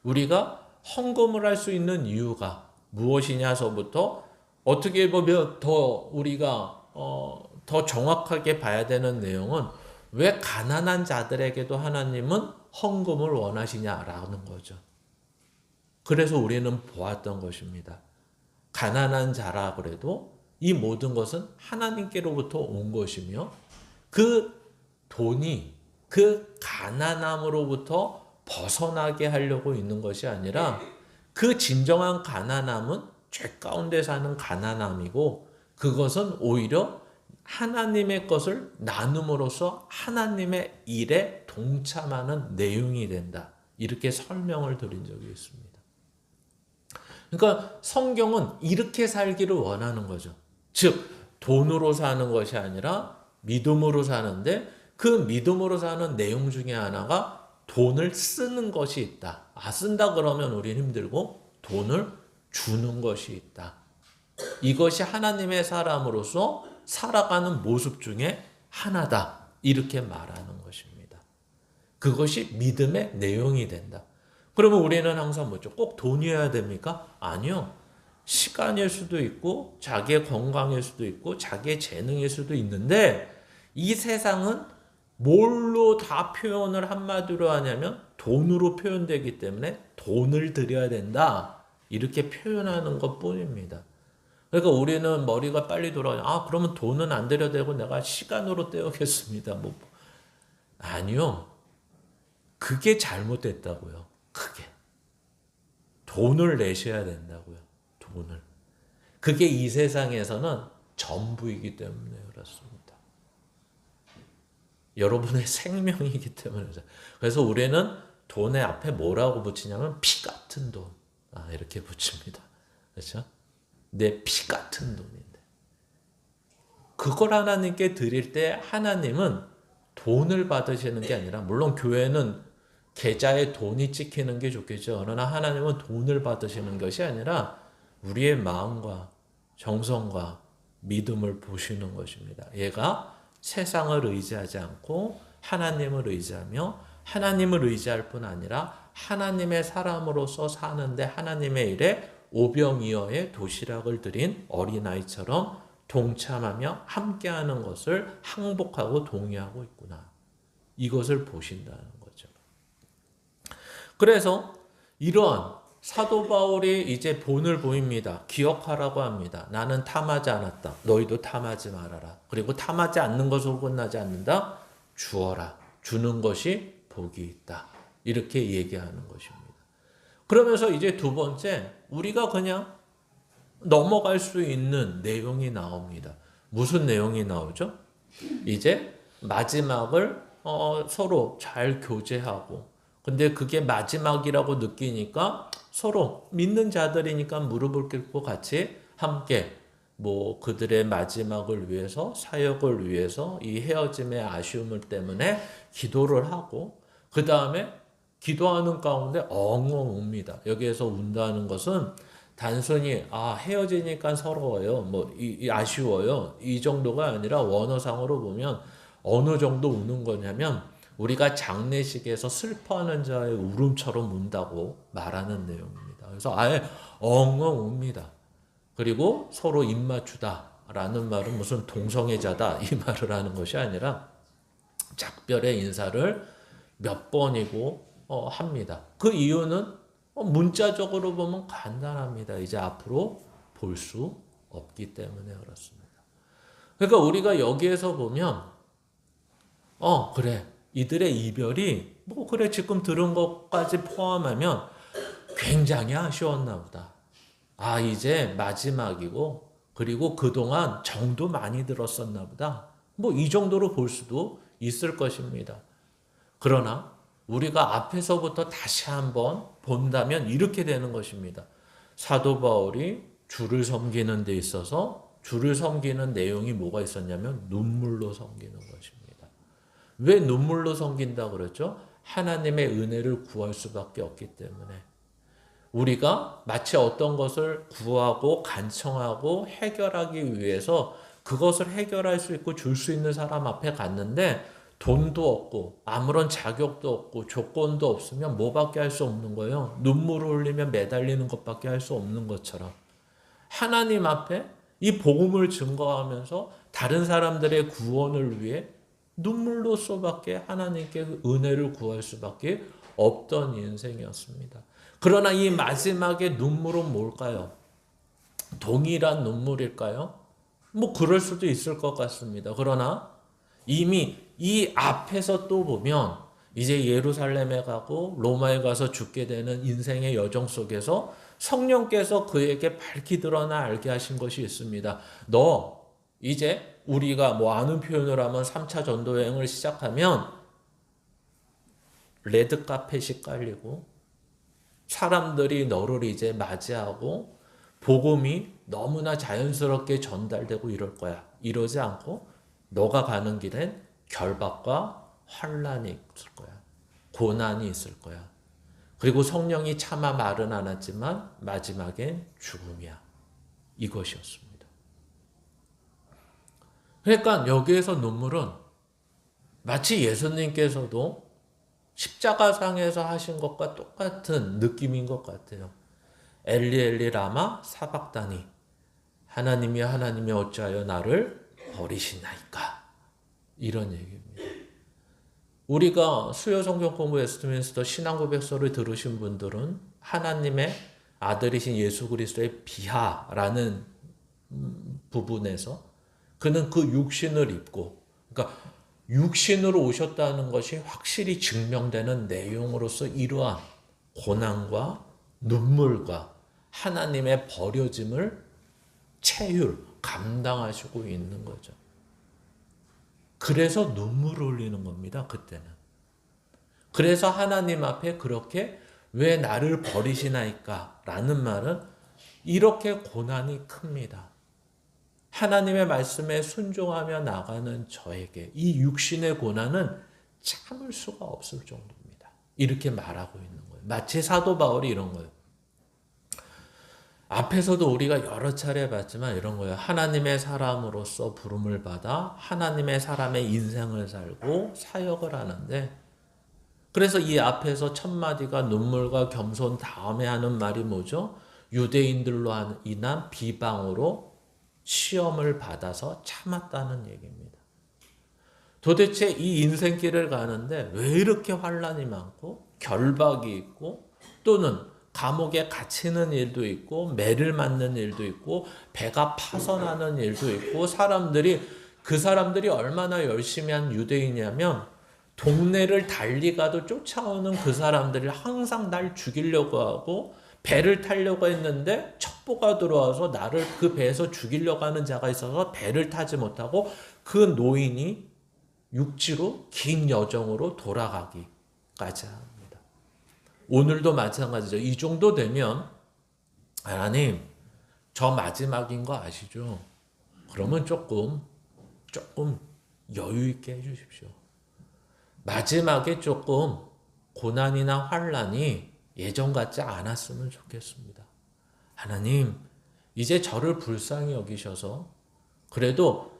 우리가 헌금을 할 수 있는 이유가 무엇이냐서부터 어떻게 보면 더 우리가 더 정확하게 봐야 되는 내용은 왜 가난한 자들에게도 하나님은 헌금을 원하시냐라는 거죠. 그래서 우리는 보았던 것입니다. 가난한 자라 그래도 이 모든 것은 하나님께로부터 온 것이며 그 돈이 그 가난함으로부터 벗어나게 하려고 있는 것이 아니라 그 진정한 가난함은 죄 가운데 사는 가난함이고 그것은 오히려 하나님의 것을 나눔으로써 하나님의 일에 동참하는 내용이 된다. 이렇게 설명을 드린 적이 있습니다. 그러니까 성경은 이렇게 살기를 원하는 거죠. 즉 돈으로 사는 것이 아니라 믿음으로 사는데 그 믿음으로 사는 내용 중에 하나가 돈을 쓰는 것이 있다. 쓴다 그러면 우리는 힘들고 돈을 주는 것이 있다. 이것이 하나님의 사람으로서 살아가는 모습 중에 하나다. 이렇게 말하는 것입니다. 그것이 믿음의 내용이 된다. 그러면 우리는 항상 뭐죠? 꼭 돈이어야 됩니까? 아니요. 시간일 수도 있고 자기의 건강일 수도 있고 자기의 재능일 수도 있는데 이 세상은 뭘로 다 표현을 한마디로 하냐면 돈으로 표현되기 때문에 돈을 들여야 된다. 이렇게 표현하는 것뿐입니다. 그러니까 우리는 머리가 빨리 돌아가요. 그러면 돈은 안 들여도 되고 내가 시간으로 때우겠습니다. 아니요. 그게 잘못됐다고요. 그게. 돈을 내셔야 된다고요. 돈을. 그게 이 세상에서는 전부이기 때문에 그렇습니다. 여러분의 생명이기 때문에. 그래서 우리는 돈의 앞에 뭐라고 붙이냐면 피 같은 돈. 이렇게 붙입니다. 그렇죠? 내 피 같은 돈인데. 그걸 하나님께 드릴 때 하나님은 돈을 받으시는 게 아니라 물론 교회는 계좌에 돈이 찍히는 게 좋겠죠. 그러나 하나님은 돈을 받으시는 것이 아니라 우리의 마음과 정성과 믿음을 보시는 것입니다. 얘가 세상을 의지하지 않고 하나님을 의지하며 하나님을 의지할 뿐 아니라 하나님의 사람으로서 사는데 하나님의 일에 오병이어의 도시락을 드린 어린아이처럼 동참하며 함께하는 것을 항복하고 동의하고 있구나. 이것을 보신다는 거죠. 그래서 이러한 사도 바울이 이제 본을 보입니다. 기억하라고 합니다. 나는 탐하지 않았다. 너희도 탐하지 말아라. 그리고 탐하지 않는 것으로 끝나지 않는다. 주어라. 주는 것이 복이 있다. 이렇게 얘기하는 것입니다. 그러면서 이제 두 번째, 우리가 그냥 넘어갈 수 있는 내용이 나옵니다. 무슨 내용이 나오죠? 이제 마지막을 서로 잘 교제하고, 근데 그게 마지막이라고 느끼니까 서로 믿는 자들이니까 무릎을 꿇고 같이 함께 그들의 마지막을 위해서, 사역을 위해서 이 헤어짐의 아쉬움을 때문에 기도를 하고, 그 다음에 기도하는 가운데 엉엉 웁니다. 여기에서 운다는 것은 단순히 헤어지니까 서러워요, 아쉬워요, 이 정도가 아니라 원어상으로 보면 어느 정도 우는 거냐면 우리가 장례식에서 슬퍼하는 자의 울음처럼 운다고 말하는 내용입니다. 그래서 아예 엉엉 웁니다. 그리고 서로 입맞추다라는 말은 무슨 동성애자다 이 말을 하는 것이 아니라 작별의 인사를 몇 번이고 합니다. 그 이유는 문자적으로 보면 간단합니다. 이제 앞으로 볼 수 없기 때문에 그렇습니다. 그러니까 우리가 여기에서 보면 그래, 이들의 이별이 그래 지금 들은 것까지 포함하면 굉장히 아쉬웠나 보다. 이제 마지막이고, 그리고 그동안 정도 많이 들었었나 보다. 이 정도로 볼 수도 있을 것입니다. 그러나 우리가 앞에서부터 다시 한번 본다면 이렇게 되는 것입니다. 사도 바울이 주를 섬기는 데 있어서 주를 섬기는 내용이 뭐가 있었냐면 눈물로 섬기는 것입니다. 왜 눈물로 섬긴다 그랬죠? 하나님의 은혜를 구할 수밖에 없기 때문에. 우리가 마치 어떤 것을 구하고 간청하고 해결하기 위해서 그것을 해결할 수 있고 줄 수 있는 사람 앞에 갔는데 돈도 없고 아무런 자격도 없고 조건도 없으면 뭐밖에 할 수 없는 거예요. 눈물을 흘리며 매달리는 것밖에 할 수 없는 것처럼 하나님 앞에 이 복음을 증거하면서 다른 사람들의 구원을 위해 눈물로서밖에 하나님께 은혜를 구할 수밖에 없던 인생이었습니다. 그러나 이 마지막의 눈물은 뭘까요? 동일한 눈물일까요? 그럴 수도 있을 것 같습니다. 그러나 이미 이 앞에서 또 보면 이제 예루살렘에 가고 로마에 가서 죽게 되는 인생의 여정 속에서 성령께서 그에게 밝히 드러나 알게 하신 것이 있습니다. 너 이제 우리가 아는 표현을 하면 3차 전도 여행을 시작하면 레드카펫이 깔리고 사람들이 너를 이제 맞이하고 복음이 너무나 자연스럽게 전달되고 이럴 거야. 이러지 않고 너가 가는 길엔 결박과 환난이 있을 거야. 고난이 있을 거야. 그리고 성령이 차마 말은 않았지만 마지막엔 죽음이야. 이것이었습니다. 그러니까 여기에서 눈물은 마치 예수님께서도 십자가상에서 하신 것과 똑같은 느낌인 것 같아요. 엘리 엘리 라마 사박다니, 하나님이 하나님이 어찌하여 나를 버리시나이까, 이런 얘기입니다. 우리가 수요 성경 공부 웨스트민스터 신앙고백서를 들으신 분들은 하나님의 아들이신 예수 그리스도의 비하라는 부분에서 그는 그 육신을 입고, 그러니까 육신으로 오셨다는 것이 확실히 증명되는 내용으로서 이러한 고난과 눈물과 하나님의 버려짐을 감당하시고 있는 거죠. 그래서 눈물을 흘리는 겁니다, 그때는. 그래서 하나님 앞에 그렇게 왜 나를 버리시나이까 라는 말은 이렇게 고난이 큽니다. 하나님의 말씀에 순종하며 나가는 저에게 이 육신의 고난은 참을 수가 없을 정도입니다. 이렇게 말하고 있는 거예요. 마치 사도 바울이 이런 거예요. 앞에서도 우리가 여러 차례 봤지만 이런 거예요. 하나님의 사람으로서 부름을 받아 하나님의 사람의 인생을 살고 사역을 하는데, 그래서 이 앞에서 첫 마디가 눈물과 겸손 다음에 하는 말이 뭐죠? 유대인들로 인한 비방으로 시험을 받아서 참았다는 얘기입니다. 도대체 이 인생길을 가는데 왜 이렇게 환난이 많고 결박이 있고 또는 감옥에 갇히는 일도 있고 매를 맞는 일도 있고 배가 파선하는 일도 있고, 그 사람들이 얼마나 열심히 한 유대인이냐면 동네를 달리 가도 쫓아오는 그 사람들이 항상 날 죽이려고 하고 배를 타려고 했는데 첩보가 들어와서 나를 그 배에서 죽이려고 하는 자가 있어서 배를 타지 못하고 그 노인이 육지로 긴 여정으로 돌아가기까지 합니다. 오늘도 마찬가지죠. 이 정도 되면 하나님 저 마지막인 거 아시죠? 그러면 조금 여유 있게 해주십시오. 마지막에 조금 고난이나 환난이 예전 같지 않았으면 좋겠습니다. 하나님 이제 저를 불쌍히 여기셔서 그래도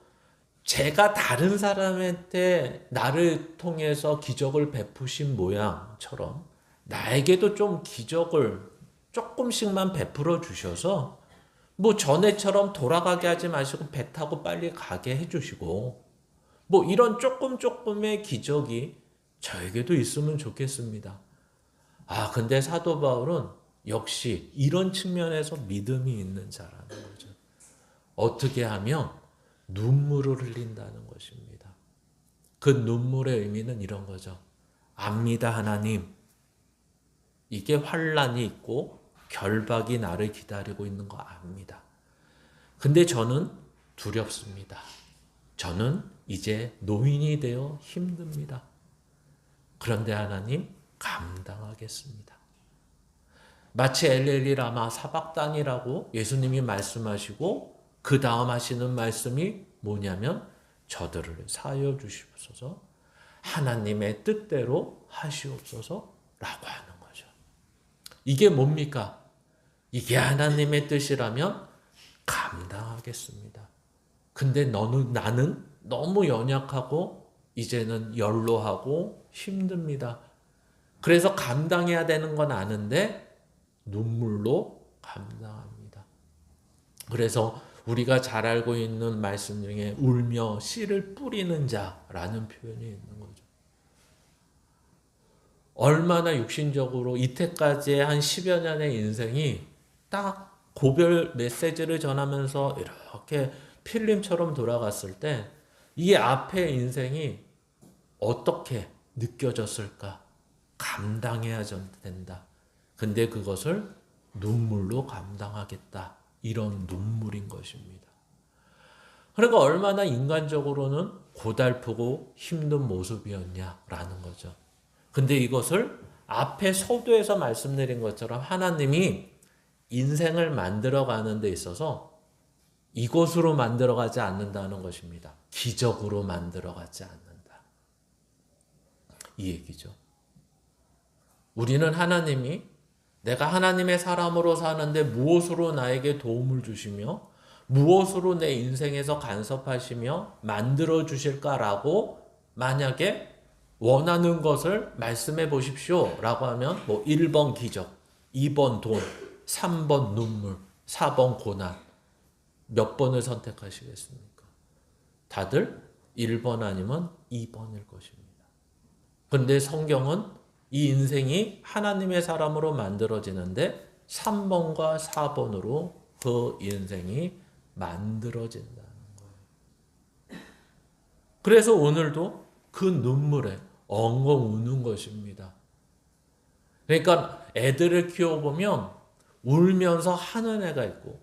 제가 다른 사람한테 나를 통해서 기적을 베푸신 모양처럼 나에게도 좀 기적을 조금씩만 베풀어 주셔서 뭐 전에처럼 돌아가게 하지 마시고 배 타고 빨리 가게 해주시고 뭐 이런 조금의 기적이 저에게도 있으면 좋겠습니다. 근데 사도 바울은 역시 이런 측면에서 믿음이 있는 자라는 거죠. 어떻게 하면 눈물을 흘린다는 것입니다. 그 눈물의 의미는 이런 거죠. 압니다, 하나님. 이게 환난이 있고 결박이 나를 기다리고 있는 거 압니다. 근데 저는 두렵습니다. 저는 이제 노인이 되어 힘듭니다. 그런데 하나님 감당하겠습니다. 마치 엘레리 라마 사박단이라고 예수님이 말씀하시고 그 다음 하시는 말씀이 뭐냐면 저들을 사하여 주시옵소서 하나님의 뜻대로 하시옵소서 라고 하는 거죠. 이게 뭡니까? 이게 하나님의 뜻이라면 감당하겠습니다. 근데 나는 너무 연약하고 이제는 연로하고 힘듭니다. 그래서 감당해야 되는 건 아는데 눈물로 감당합니다. 그래서 우리가 잘 알고 있는 말씀 중에 울며 씨를 뿌리는 자라는 표현이 있는 거죠. 얼마나 육신적으로 이때까지의 한 10여 년의 인생이 딱 고별 메시지를 전하면서 이렇게 필름처럼 돌아갔을 때 이 앞의 인생이 어떻게 느껴졌을까? 감당해야 된다. 근데 그것을 눈물로 감당하겠다. 이런 눈물인 것입니다. 그러니까 얼마나 인간적으로는 고달프고 힘든 모습이었냐라는 거죠. 근데 이것을 앞에 서두에서 말씀드린 것처럼 하나님이 인생을 만들어가는 데 있어서 이것으로 만들어가지 않는다는 것입니다. 기적으로 만들어가지 않는다. 이 얘기죠. 우리는 하나님이 내가 하나님의 사람으로 사는데 무엇으로 나에게 도움을 주시며 무엇으로 내 인생에서 간섭하시며 만들어 주실까라고 만약에 원하는 것을 말씀해 보십시오 라고 하면 뭐 1번 기적, 2번 돈, 3번 눈물, 4번 고난 몇 번을 선택하시겠습니까? 다들 1번 아니면 2번일 것입니다. 근데 성경은 이 인생이 하나님의 사람으로 만들어지는데 3번과 4번으로 그 인생이 만들어진다는 거예요. 그래서 오늘도 그 눈물에 엉엉 우는 것입니다. 그러니까 애들을 키워보면 울면서 하는 애가 있고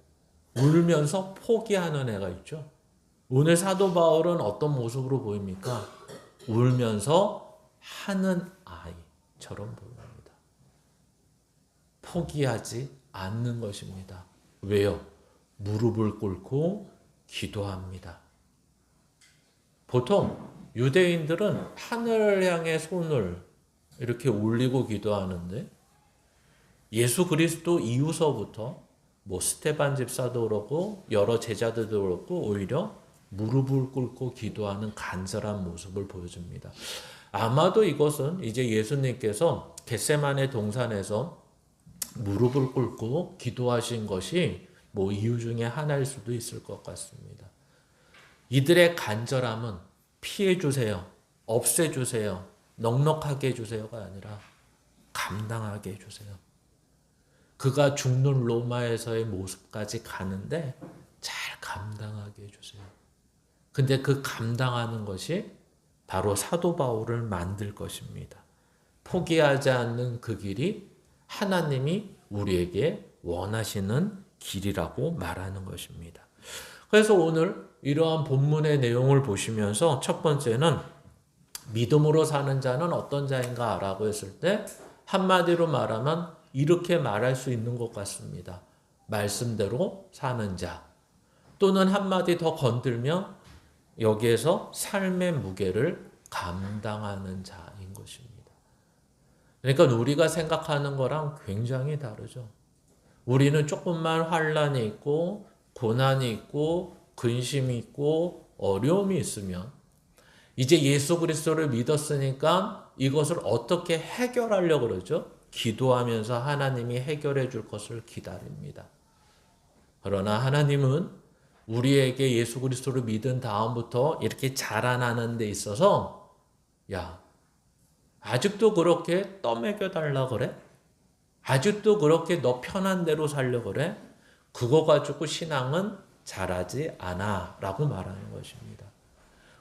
울면서 포기하는 애가 있죠. 오늘 사도 바울은 어떤 모습으로 보입니까? 울면서 하는 아이처럼 보입니다. 포기하지 않는 것입니다. 왜요? 무릎을 꿇고 기도합니다. 보통 유대인들은 하늘을 향해 손을 이렇게 올리고 기도하는데 예수 그리스도 이후서부터 뭐 스테반 집사도 그렇고 여러 제자들도 그렇고 오히려 무릎을 꿇고 기도하는 간절한 모습을 보여줍니다. 아마도 이것은 이제 예수님께서 겟세마네 동산에서 무릎을 꿇고 기도하신 것이 뭐 이유 중에 하나일 수도 있을 것 같습니다. 이들의 간절함은 피해 주세요, 없애 주세요, 넉넉하게 해주세요가 아니라 감당하게 해주세요. 그가 죽는 로마에서의 모습까지 가는데 잘 감당하게 해주세요. 근데 그 감당하는 것이 바로 사도 바울을 만들 것입니다. 포기하지 않는 그 길이 하나님이 우리에게 원하시는 길이라고 말하는 것입니다. 그래서 오늘 이러한 본문의 내용을 보시면서 첫 번째는 믿음으로 사는 자는 어떤 자인가 라고 했을 때 한마디로 말하면 이렇게 말할 수 있는 것 같습니다. 말씀대로 사는 자. 또는 한마디 더 건들면 여기에서 삶의 무게를 감당하는 자인 것입니다. 그러니까 우리가 생각하는 거랑 굉장히 다르죠. 우리는 조금만 환란이 있고 고난이 있고 근심이 있고 어려움이 있으면 이제 예수 그리스도를 믿었으니까 이것을 어떻게 해결하려고 그러죠? 기도하면서 하나님이 해결해 줄 것을 기다립니다. 그러나 하나님은 우리에게 예수 그리스도를 믿은 다음부터 이렇게 자라나는 데 있어서 야, 아직도 그렇게 떠먹여 달라 그래? 아직도 그렇게 너 편한 대로 살려 그래? 그거 가지고 신앙은 자라지 않아 라고 말하는 것입니다.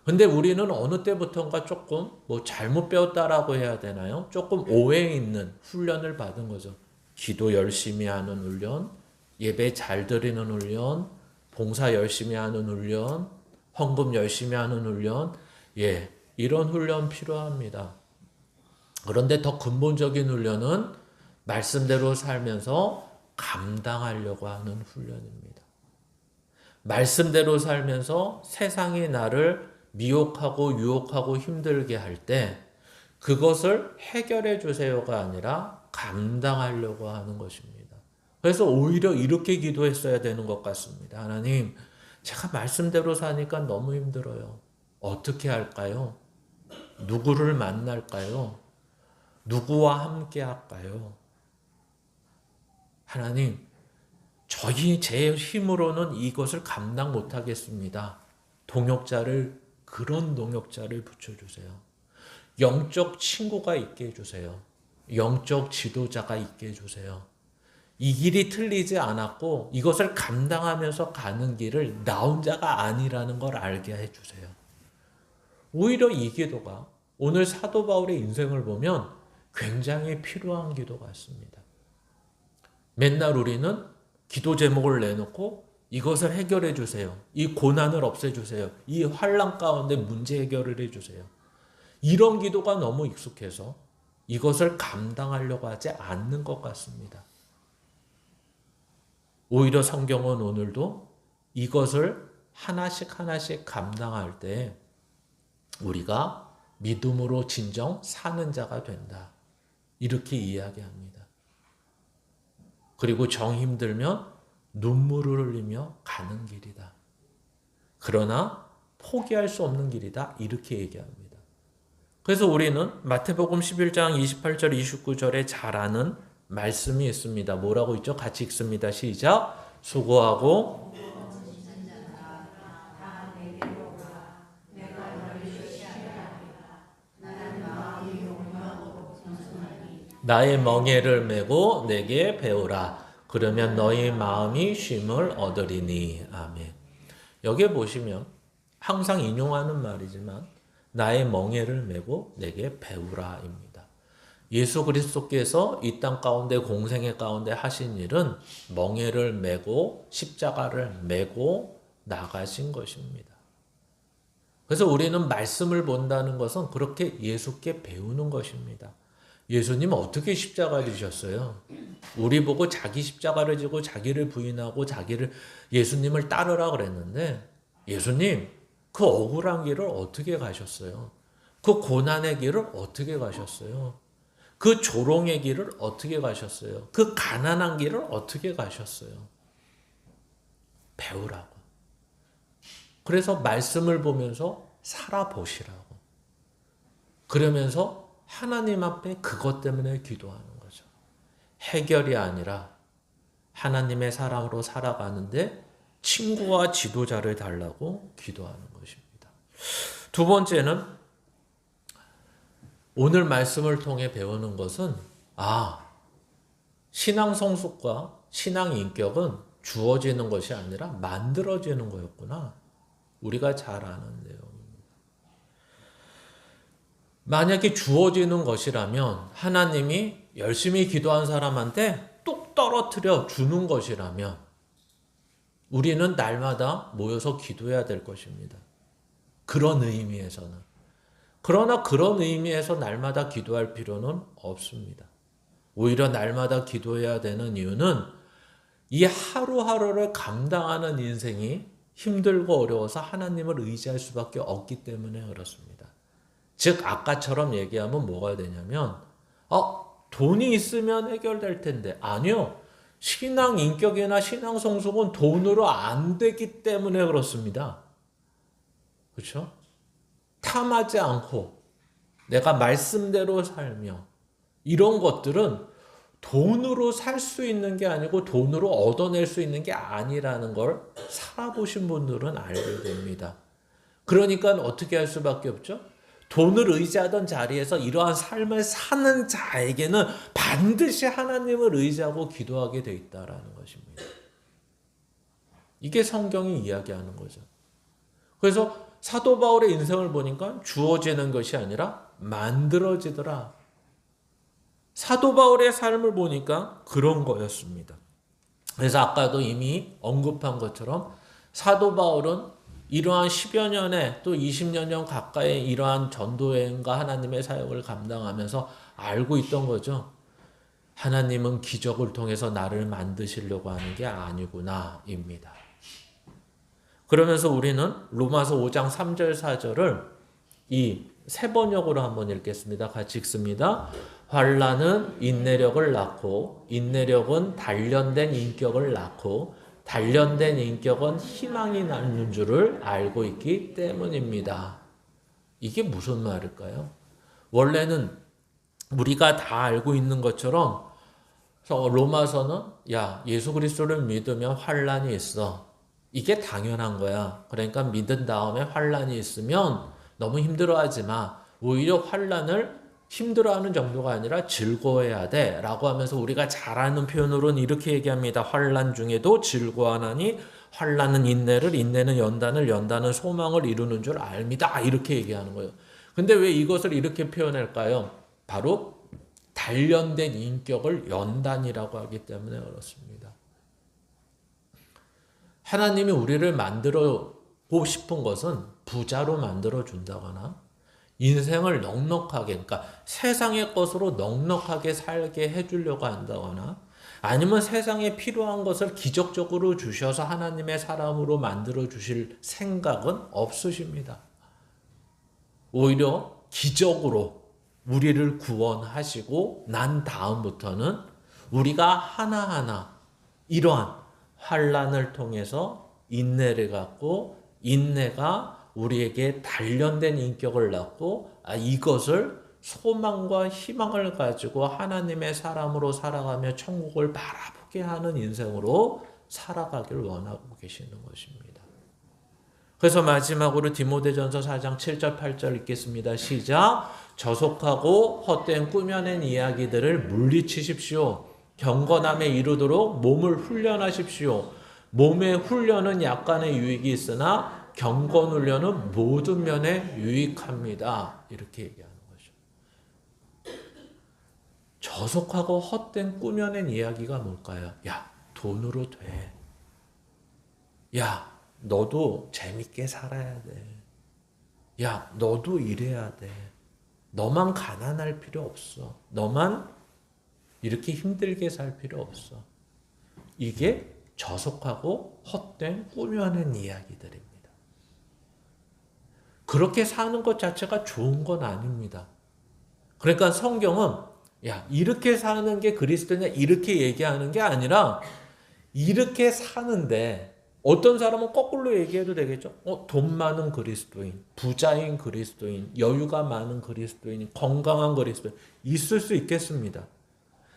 근데 우리는 어느 때부터인가 조금 뭐 잘못 배웠다라고 해야 되나요? 조금 오해 있는 훈련을 받은 거죠. 기도 열심히 하는 훈련, 예배 잘 드리는 훈련, 봉사 열심히 하는 훈련, 헌금 열심히 하는 훈련, 이런 훈련 필요합니다. 그런데 더 근본적인 훈련은 말씀대로 살면서 감당하려고 하는 훈련입니다. 말씀대로 살면서 세상이 나를 미혹하고 유혹하고 힘들게 할 때 그것을 해결해 주세요가 아니라 감당하려고 하는 것입니다. 그래서 오히려 이렇게 기도했어야 되는 것 같습니다. 하나님, 제가 말씀대로 사니까 너무 힘들어요. 어떻게 할까요? 누구를 만날까요? 누구와 함께 할까요? 하나님, 제 힘으로는 이것을 감당 못하겠습니다. 그런 동역자를 붙여주세요. 영적 친구가 있게 해주세요. 영적 지도자가 있게 해주세요. 이 길이 틀리지 않았고 이것을 감당하면서 가는 길을 나 혼자가 아니라는 걸 알게 해주세요. 오히려 이 기도가 오늘 사도 바울의 인생을 보면 굉장히 필요한 기도 같습니다. 맨날 우리는 기도 제목을 내놓고 이것을 해결해 주세요. 이 고난을 없애 주세요. 이 환난 가운데 문제 해결을 해 주세요. 이런 기도가 너무 익숙해서 이것을 감당하려고 하지 않는 것 같습니다. 오히려 성경은 오늘도 이것을 하나씩 하나씩 감당할 때 우리가 믿음으로 진정 사는 자가 된다. 이렇게 이야기합니다. 그리고 정 힘들면 눈물을 흘리며 가는 길이다. 그러나 포기할 수 없는 길이다. 이렇게 얘기합니다. 그래서 우리는 마태복음 11장 28절 29절에 잘 아는 말씀이 있습니다. 뭐라고 있죠? 같이 읽습니다. 시작. 수고하고 나의 멍에를 메고 내게 배우라. 그러면 너희 마음이 쉼을 얻으리니. 아멘. 여기에 보시면 항상 인용하는 말이지만 나의 멍에를 메고 내게 배우라입니다. 예수 그리스도께서 이 땅 가운데 공생의 가운데 하신 일은 멍에를 메고 십자가를 메고 나가신 것입니다. 그래서 우리는 말씀을 본다는 것은 그렇게 예수께 배우는 것입니다. 예수님 어떻게 십자가를 지셨어요? 우리 보고 자기 십자가를 지고 자기를 부인하고 예수님을 따르라 그랬는데 예수님 그 억울한 길을 어떻게 가셨어요? 그 고난의 길을 어떻게 가셨어요? 그 조롱의 길을 어떻게 가셨어요? 그 가난한 길을 어떻게 가셨어요? 배우라고. 그래서 말씀을 보면서 살아보시라고. 그러면서 하나님 앞에 그것 때문에 기도하는 거죠. 해결이 아니라 하나님의 사랑으로 살아가는데 친구와 지도자를 달라고 기도하는 것입니다. 두 번째는 오늘 말씀을 통해 배우는 것은 신앙 성숙과 신앙 인격은 주어지는 것이 아니라 만들어지는 거였구나. 우리가 잘 아는 내용입니다. 만약에 주어지는 것이라면 하나님이 열심히 기도한 사람한테 뚝 떨어뜨려 주는 것이라면 우리는 날마다 모여서 기도해야 될 것입니다. 그런 의미에서는. 그러나 그런 의미에서 날마다 기도할 필요는 없습니다. 오히려 날마다 기도해야 되는 이유는 이 하루하루를 감당하는 인생이 힘들고 어려워서 하나님을 의지할 수밖에 없기 때문에 그렇습니다. 즉 아까처럼 얘기하면 뭐가 되냐면 돈이 있으면 해결될 텐데 아니요. 신앙 인격이나 신앙 성숙은 돈으로 안 되기 때문에 그렇습니다. 그렇죠? 탐하지 않고 내가 말씀대로 살며 이런 것들은 돈으로 살 수 있는 게 아니고 돈으로 얻어낼 수 있는 게 아니라는 걸 살아보신 분들은 알게 됩니다. 그러니까 어떻게 할 수밖에 없죠? 돈을 의지하던 자리에서 이러한 삶을 사는 자에게는 반드시 하나님을 의지하고 기도하게 돼 있다라는 것입니다. 이게 성경이 이야기하는 거죠. 그래서 사도 바울의 인생을 보니까 주어지는 것이 아니라 만들어지더라. 사도 바울의 삶을 보니까 그런 거였습니다. 그래서 아까도 이미 언급한 것처럼 사도 바울은 이러한 10여 년에 또 20여 년 가까이 이러한 전도여행과 하나님의 사역을 감당하면서 알고 있던 거죠. 하나님은 기적을 통해서 나를 만드시려고 하는 게 아니구나 입니다. 그러면서 우리는 로마서 5장 3절 4절을 이 세 번역으로 한번 읽겠습니다. 같이 읽습니다. 환난은 인내력을 낳고 인내력은 단련된 인격을 낳고 단련된 인격은 희망이 낳는 줄을 알고 있기 때문입니다. 이게 무슨 말일까요? 원래는 우리가 다 알고 있는 것처럼 로마서는 예수 그리스도를 믿으면 환난이 있어. 이게 당연한 거야. 그러니까 믿은 다음에 환난이 있으면 너무 힘들어하지 마. 오히려 환난을 힘들어하는 정도가 아니라 즐거워해야 돼 라고 하면서 우리가 잘 아는 표현으로는 이렇게 얘기합니다. 환난 중에도 즐거워하나니 환난은 인내를 인내는 연단을 연단은 소망을 이루는 줄 압니다. 이렇게 얘기하는 거예요. 근데 왜 이것을 이렇게 표현할까요? 바로 단련된 인격을 연단이라고 하기 때문에 그렇습니다. 하나님이 우리를 만들고 싶은 것은 부자로 만들어 준다거나 인생을 넉넉하게, 그러니까 세상의 것으로 넉넉하게 살게 해주려고 한다거나 아니면 세상에 필요한 것을 기적적으로 주셔서 하나님의 사람으로 만들어 주실 생각은 없으십니다. 오히려 기적으로 우리를 구원하시고 난 다음부터는 우리가 하나하나 이러한 환난을 통해서 인내를 갖고 인내가 우리에게 단련된 인격을 낳고 이것을 소망과 희망을 가지고 하나님의 사람으로 살아가며 천국을 바라보게 하는 인생으로 살아가길 원하고 계시는 것입니다. 그래서 마지막으로 디모데전서 4장 7절 8절 읽겠습니다. 시작. 저속하고 헛된 꾸며낸 이야기들을 물리치십시오. 경건함에 이르도록 몸을 훈련하십시오. 몸의 훈련은 약간의 유익이 있으나 경건 훈련은 모든 면에 유익합니다. 이렇게 얘기하는 거죠. 저속하고 헛된 꾸며낸 이야기가 뭘까요? 돈으로 돼. 너도 재밌게 살아야 돼. 너도 일해야 돼. 너만 가난할 필요 없어. 너만 이렇게 힘들게 살 필요 없어. 이게 저속하고 헛된 꾸며낸 이야기들입니다. 그렇게 사는 것 자체가 좋은 건 아닙니다. 그러니까 성경은 야, 이렇게 사는 게 그리스도냐 이렇게 얘기하는 게 아니라 이렇게 사는데 어떤 사람은 거꾸로 얘기해도 되겠죠. 돈 많은 그리스도인, 부자인 그리스도인, 여유가 많은 그리스도인, 건강한 그리스도인 있을 수 있겠습니다.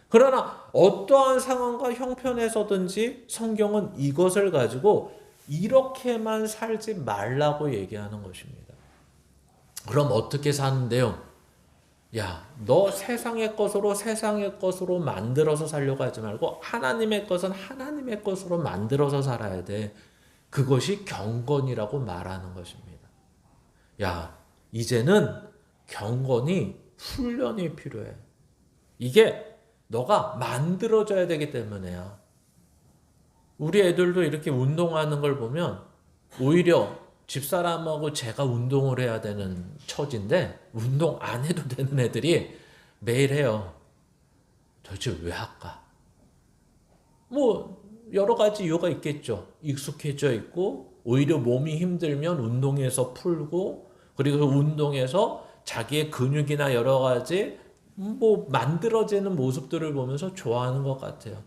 그러나 어떠한 상황과 형편에서든지 성경은 이것을 가지고 이렇게만 살지 말라고 얘기하는 것입니다. 그럼 어떻게 사는데요? 야, 너 세상의 것으로 만들어서 살려고 하지 말고 하나님의 것은 하나님의 것으로 만들어서 살아야 돼. 그것이 경건이라고 말하는 것입니다. 야, 이제는 경건이 훈련이 필요해. 이게 너가 만들어져야 되기 때문에야. 우리 애들도 이렇게 운동하는 걸 보면 오히려 집사람하고 제가 운동을 해야 되는 처지인데 운동 안 해도 되는 애들이 매일 해요. 도대체 왜 할까? 뭐 여러 가지 이유가 있겠죠. 익숙해져 있고 오히려 몸이 힘들면 운동해서 풀고 그리고 운동해서 자기의 근육이나 여러 가지 뭐 만들어지는 모습들을 보면서 좋아하는 것 같아요.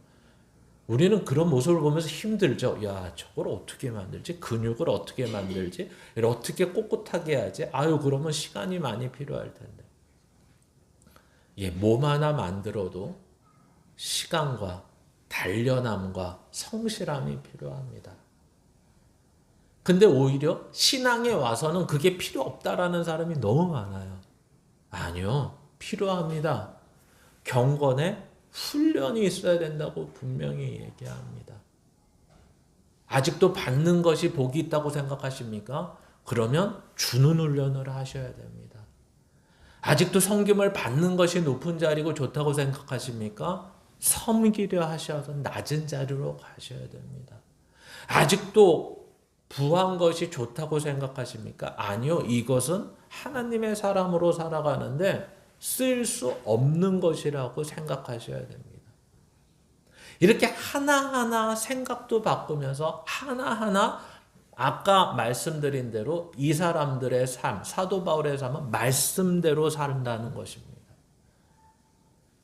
우리는 그런 모습을 보면서 힘들죠. 야, 저걸 어떻게 만들지? 근육을 어떻게 만들지? 이걸 어떻게 꼿꼿하게 해야지? 아유, 그러면 시간이 많이 필요할 텐데. 예, 몸 하나 만들어도 시간과 단련함과 성실함이 필요합니다. 근데 오히려 신앙에 와서는 그게 필요 없다라는 사람이 너무 많아요. 아니요, 필요합니다. 경건에 훈련이 있어야 된다고 분명히 얘기합니다. 아직도 받는 것이 복이 있다고 생각하십니까? 그러면 주는 훈련을 하셔야 됩니다. 아직도 섬김을 받는 것이 높은 자리고 좋다고 생각하십니까? 섬기려 하셔서 낮은 자리로 가셔야 됩니다. 아직도 부한 것이 좋다고 생각하십니까? 아니요. 이것은 하나님의 사람으로 살아가는데 쓸 수 없는 것이라고 생각하셔야 됩니다. 이렇게 하나하나 생각도 바꾸면서 하나하나 아까 말씀드린 대로 이 사람들의 삶, 사도 바울의 삶은 말씀대로 산다는 것입니다.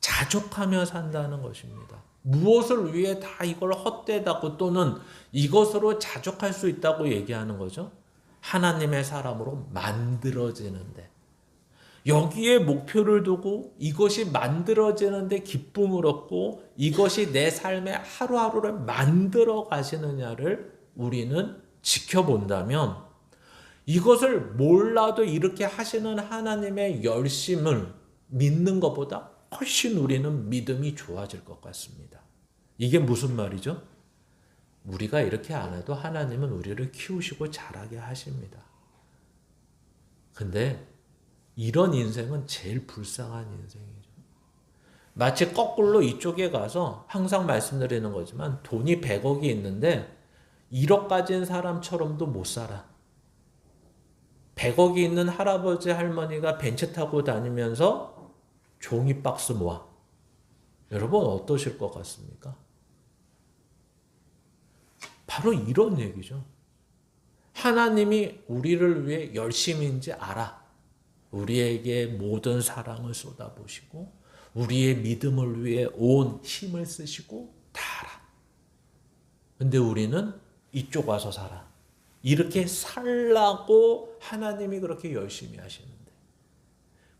자족하며 산다는 것입니다. 무엇을 위해 다 이걸 헛되다고 또는 이것으로 자족할 수 있다고 얘기하는 거죠? 하나님의 사람으로 만들어지는데 여기에 목표를 두고 이것이 만들어지는데 기쁨을 얻고 이것이 내 삶의 하루하루를 만들어 가시느냐를 우리는 지켜본다면 이것을 몰라도 이렇게 하시는 하나님의 열심을 믿는 것보다 훨씬 우리는 믿음이 좋아질 것 같습니다. 이게 무슨 말이죠? 우리가 이렇게 안 해도 하나님은 우리를 키우시고 자라게 하십니다. 근데 이런 인생은 제일 불쌍한 인생이죠. 마치 거꾸로 이쪽에 가서 항상 말씀드리는 거지만 돈이 100억이 있는데 1억 가진 사람처럼도 못 살아. 100억이 있는 할아버지 할머니가 벤츠 타고 다니면서 종이 박스 모아. 여러분 어떠실 것 같습니까? 바로 이런 얘기죠. 하나님이 우리를 위해 열심인지 알아. 우리에게 모든 사랑을 쏟아부으시고 우리의 믿음을 위해 온 힘을 쓰시고 다 알아. 근데 우리는 이쪽 와서 살아. 이렇게 살라고 하나님이 그렇게 열심히 하시는데.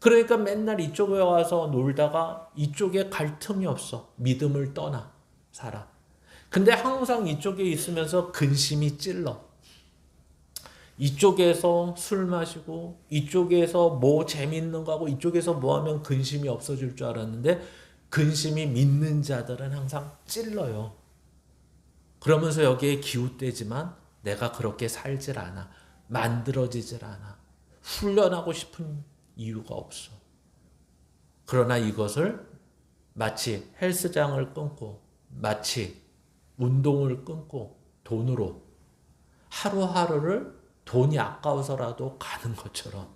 그러니까 맨날 이쪽에 와서 놀다가 이쪽에 갈 틈이 없어. 믿음을 떠나 살아. 근데 항상 이쪽에 있으면서 근심이 찔러. 이쪽에서 술 마시고 이쪽에서 뭐 재밌는 거 하고 이쪽에서 뭐 하면 근심이 없어질 줄 알았는데 근심이 믿는 자들은 항상 찔러요. 그러면서 여기에 기웃대지만 내가 그렇게 살질 않아. 만들어지질 않아. 훈련하고 싶은 이유가 없어. 그러나 이것을 마치 헬스장을 끊고 마치 운동을 끊고 돈으로 하루하루를 돈이 아까워서라도 가는 것처럼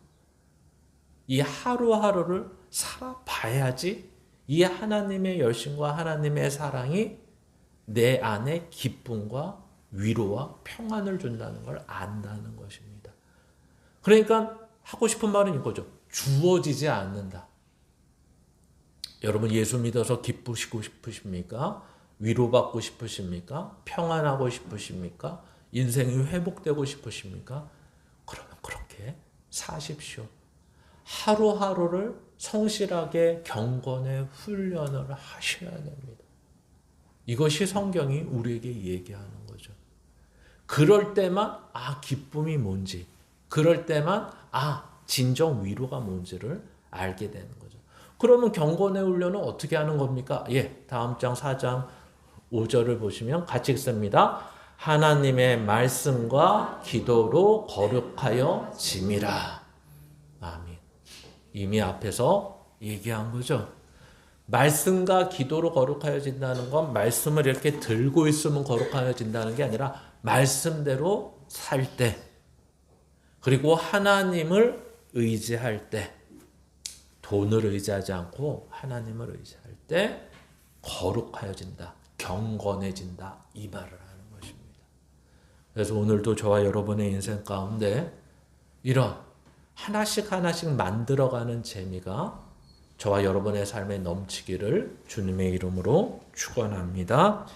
이 하루하루를 살아봐야지 이 하나님의 열심과 하나님의 사랑이 내 안에 기쁨과 위로와 평안을 준다는 걸 안다는 것입니다. 그러니까 하고 싶은 말은 이거죠. 주어지지 않는다. 여러분 예수 믿어서 기쁘시고 싶으십니까? 위로받고 싶으십니까? 평안하고 싶으십니까? 인생이 회복되고 싶으십니까? 그러면 그렇게 사십시오. 하루하루를 성실하게 경건의 훈련을 하셔야 됩니다. 이것이 성경이 우리에게 얘기하는 거죠. 그럴 때만 기쁨이 뭔지, 그럴 때만 진정 위로가 뭔지를 알게 되는 거죠. 그러면 경건의 훈련은 어떻게 하는 겁니까? 다음 장 4장 5절을 보시면 같이 읽습니다. 하나님의 말씀과 기도로 거룩하여 짐이라. 아멘. 이미 앞에서 얘기한 거죠. 말씀과 기도로 거룩하여진다는 건 말씀을 이렇게 들고 있으면 거룩하여진다는 게 아니라 말씀대로 살 때, 그리고 하나님을 의지할 때, 돈을 의지하지 않고 하나님을 의지할 때 거룩하여진다, 경건해진다, 이 말을 하는 것입니다. 그래서 오늘도 저와 여러분의 인생 가운데 이런 하나씩 만들어가는 재미가 저와 여러분의 삶에 넘치기를 주님의 이름으로 축원합니다.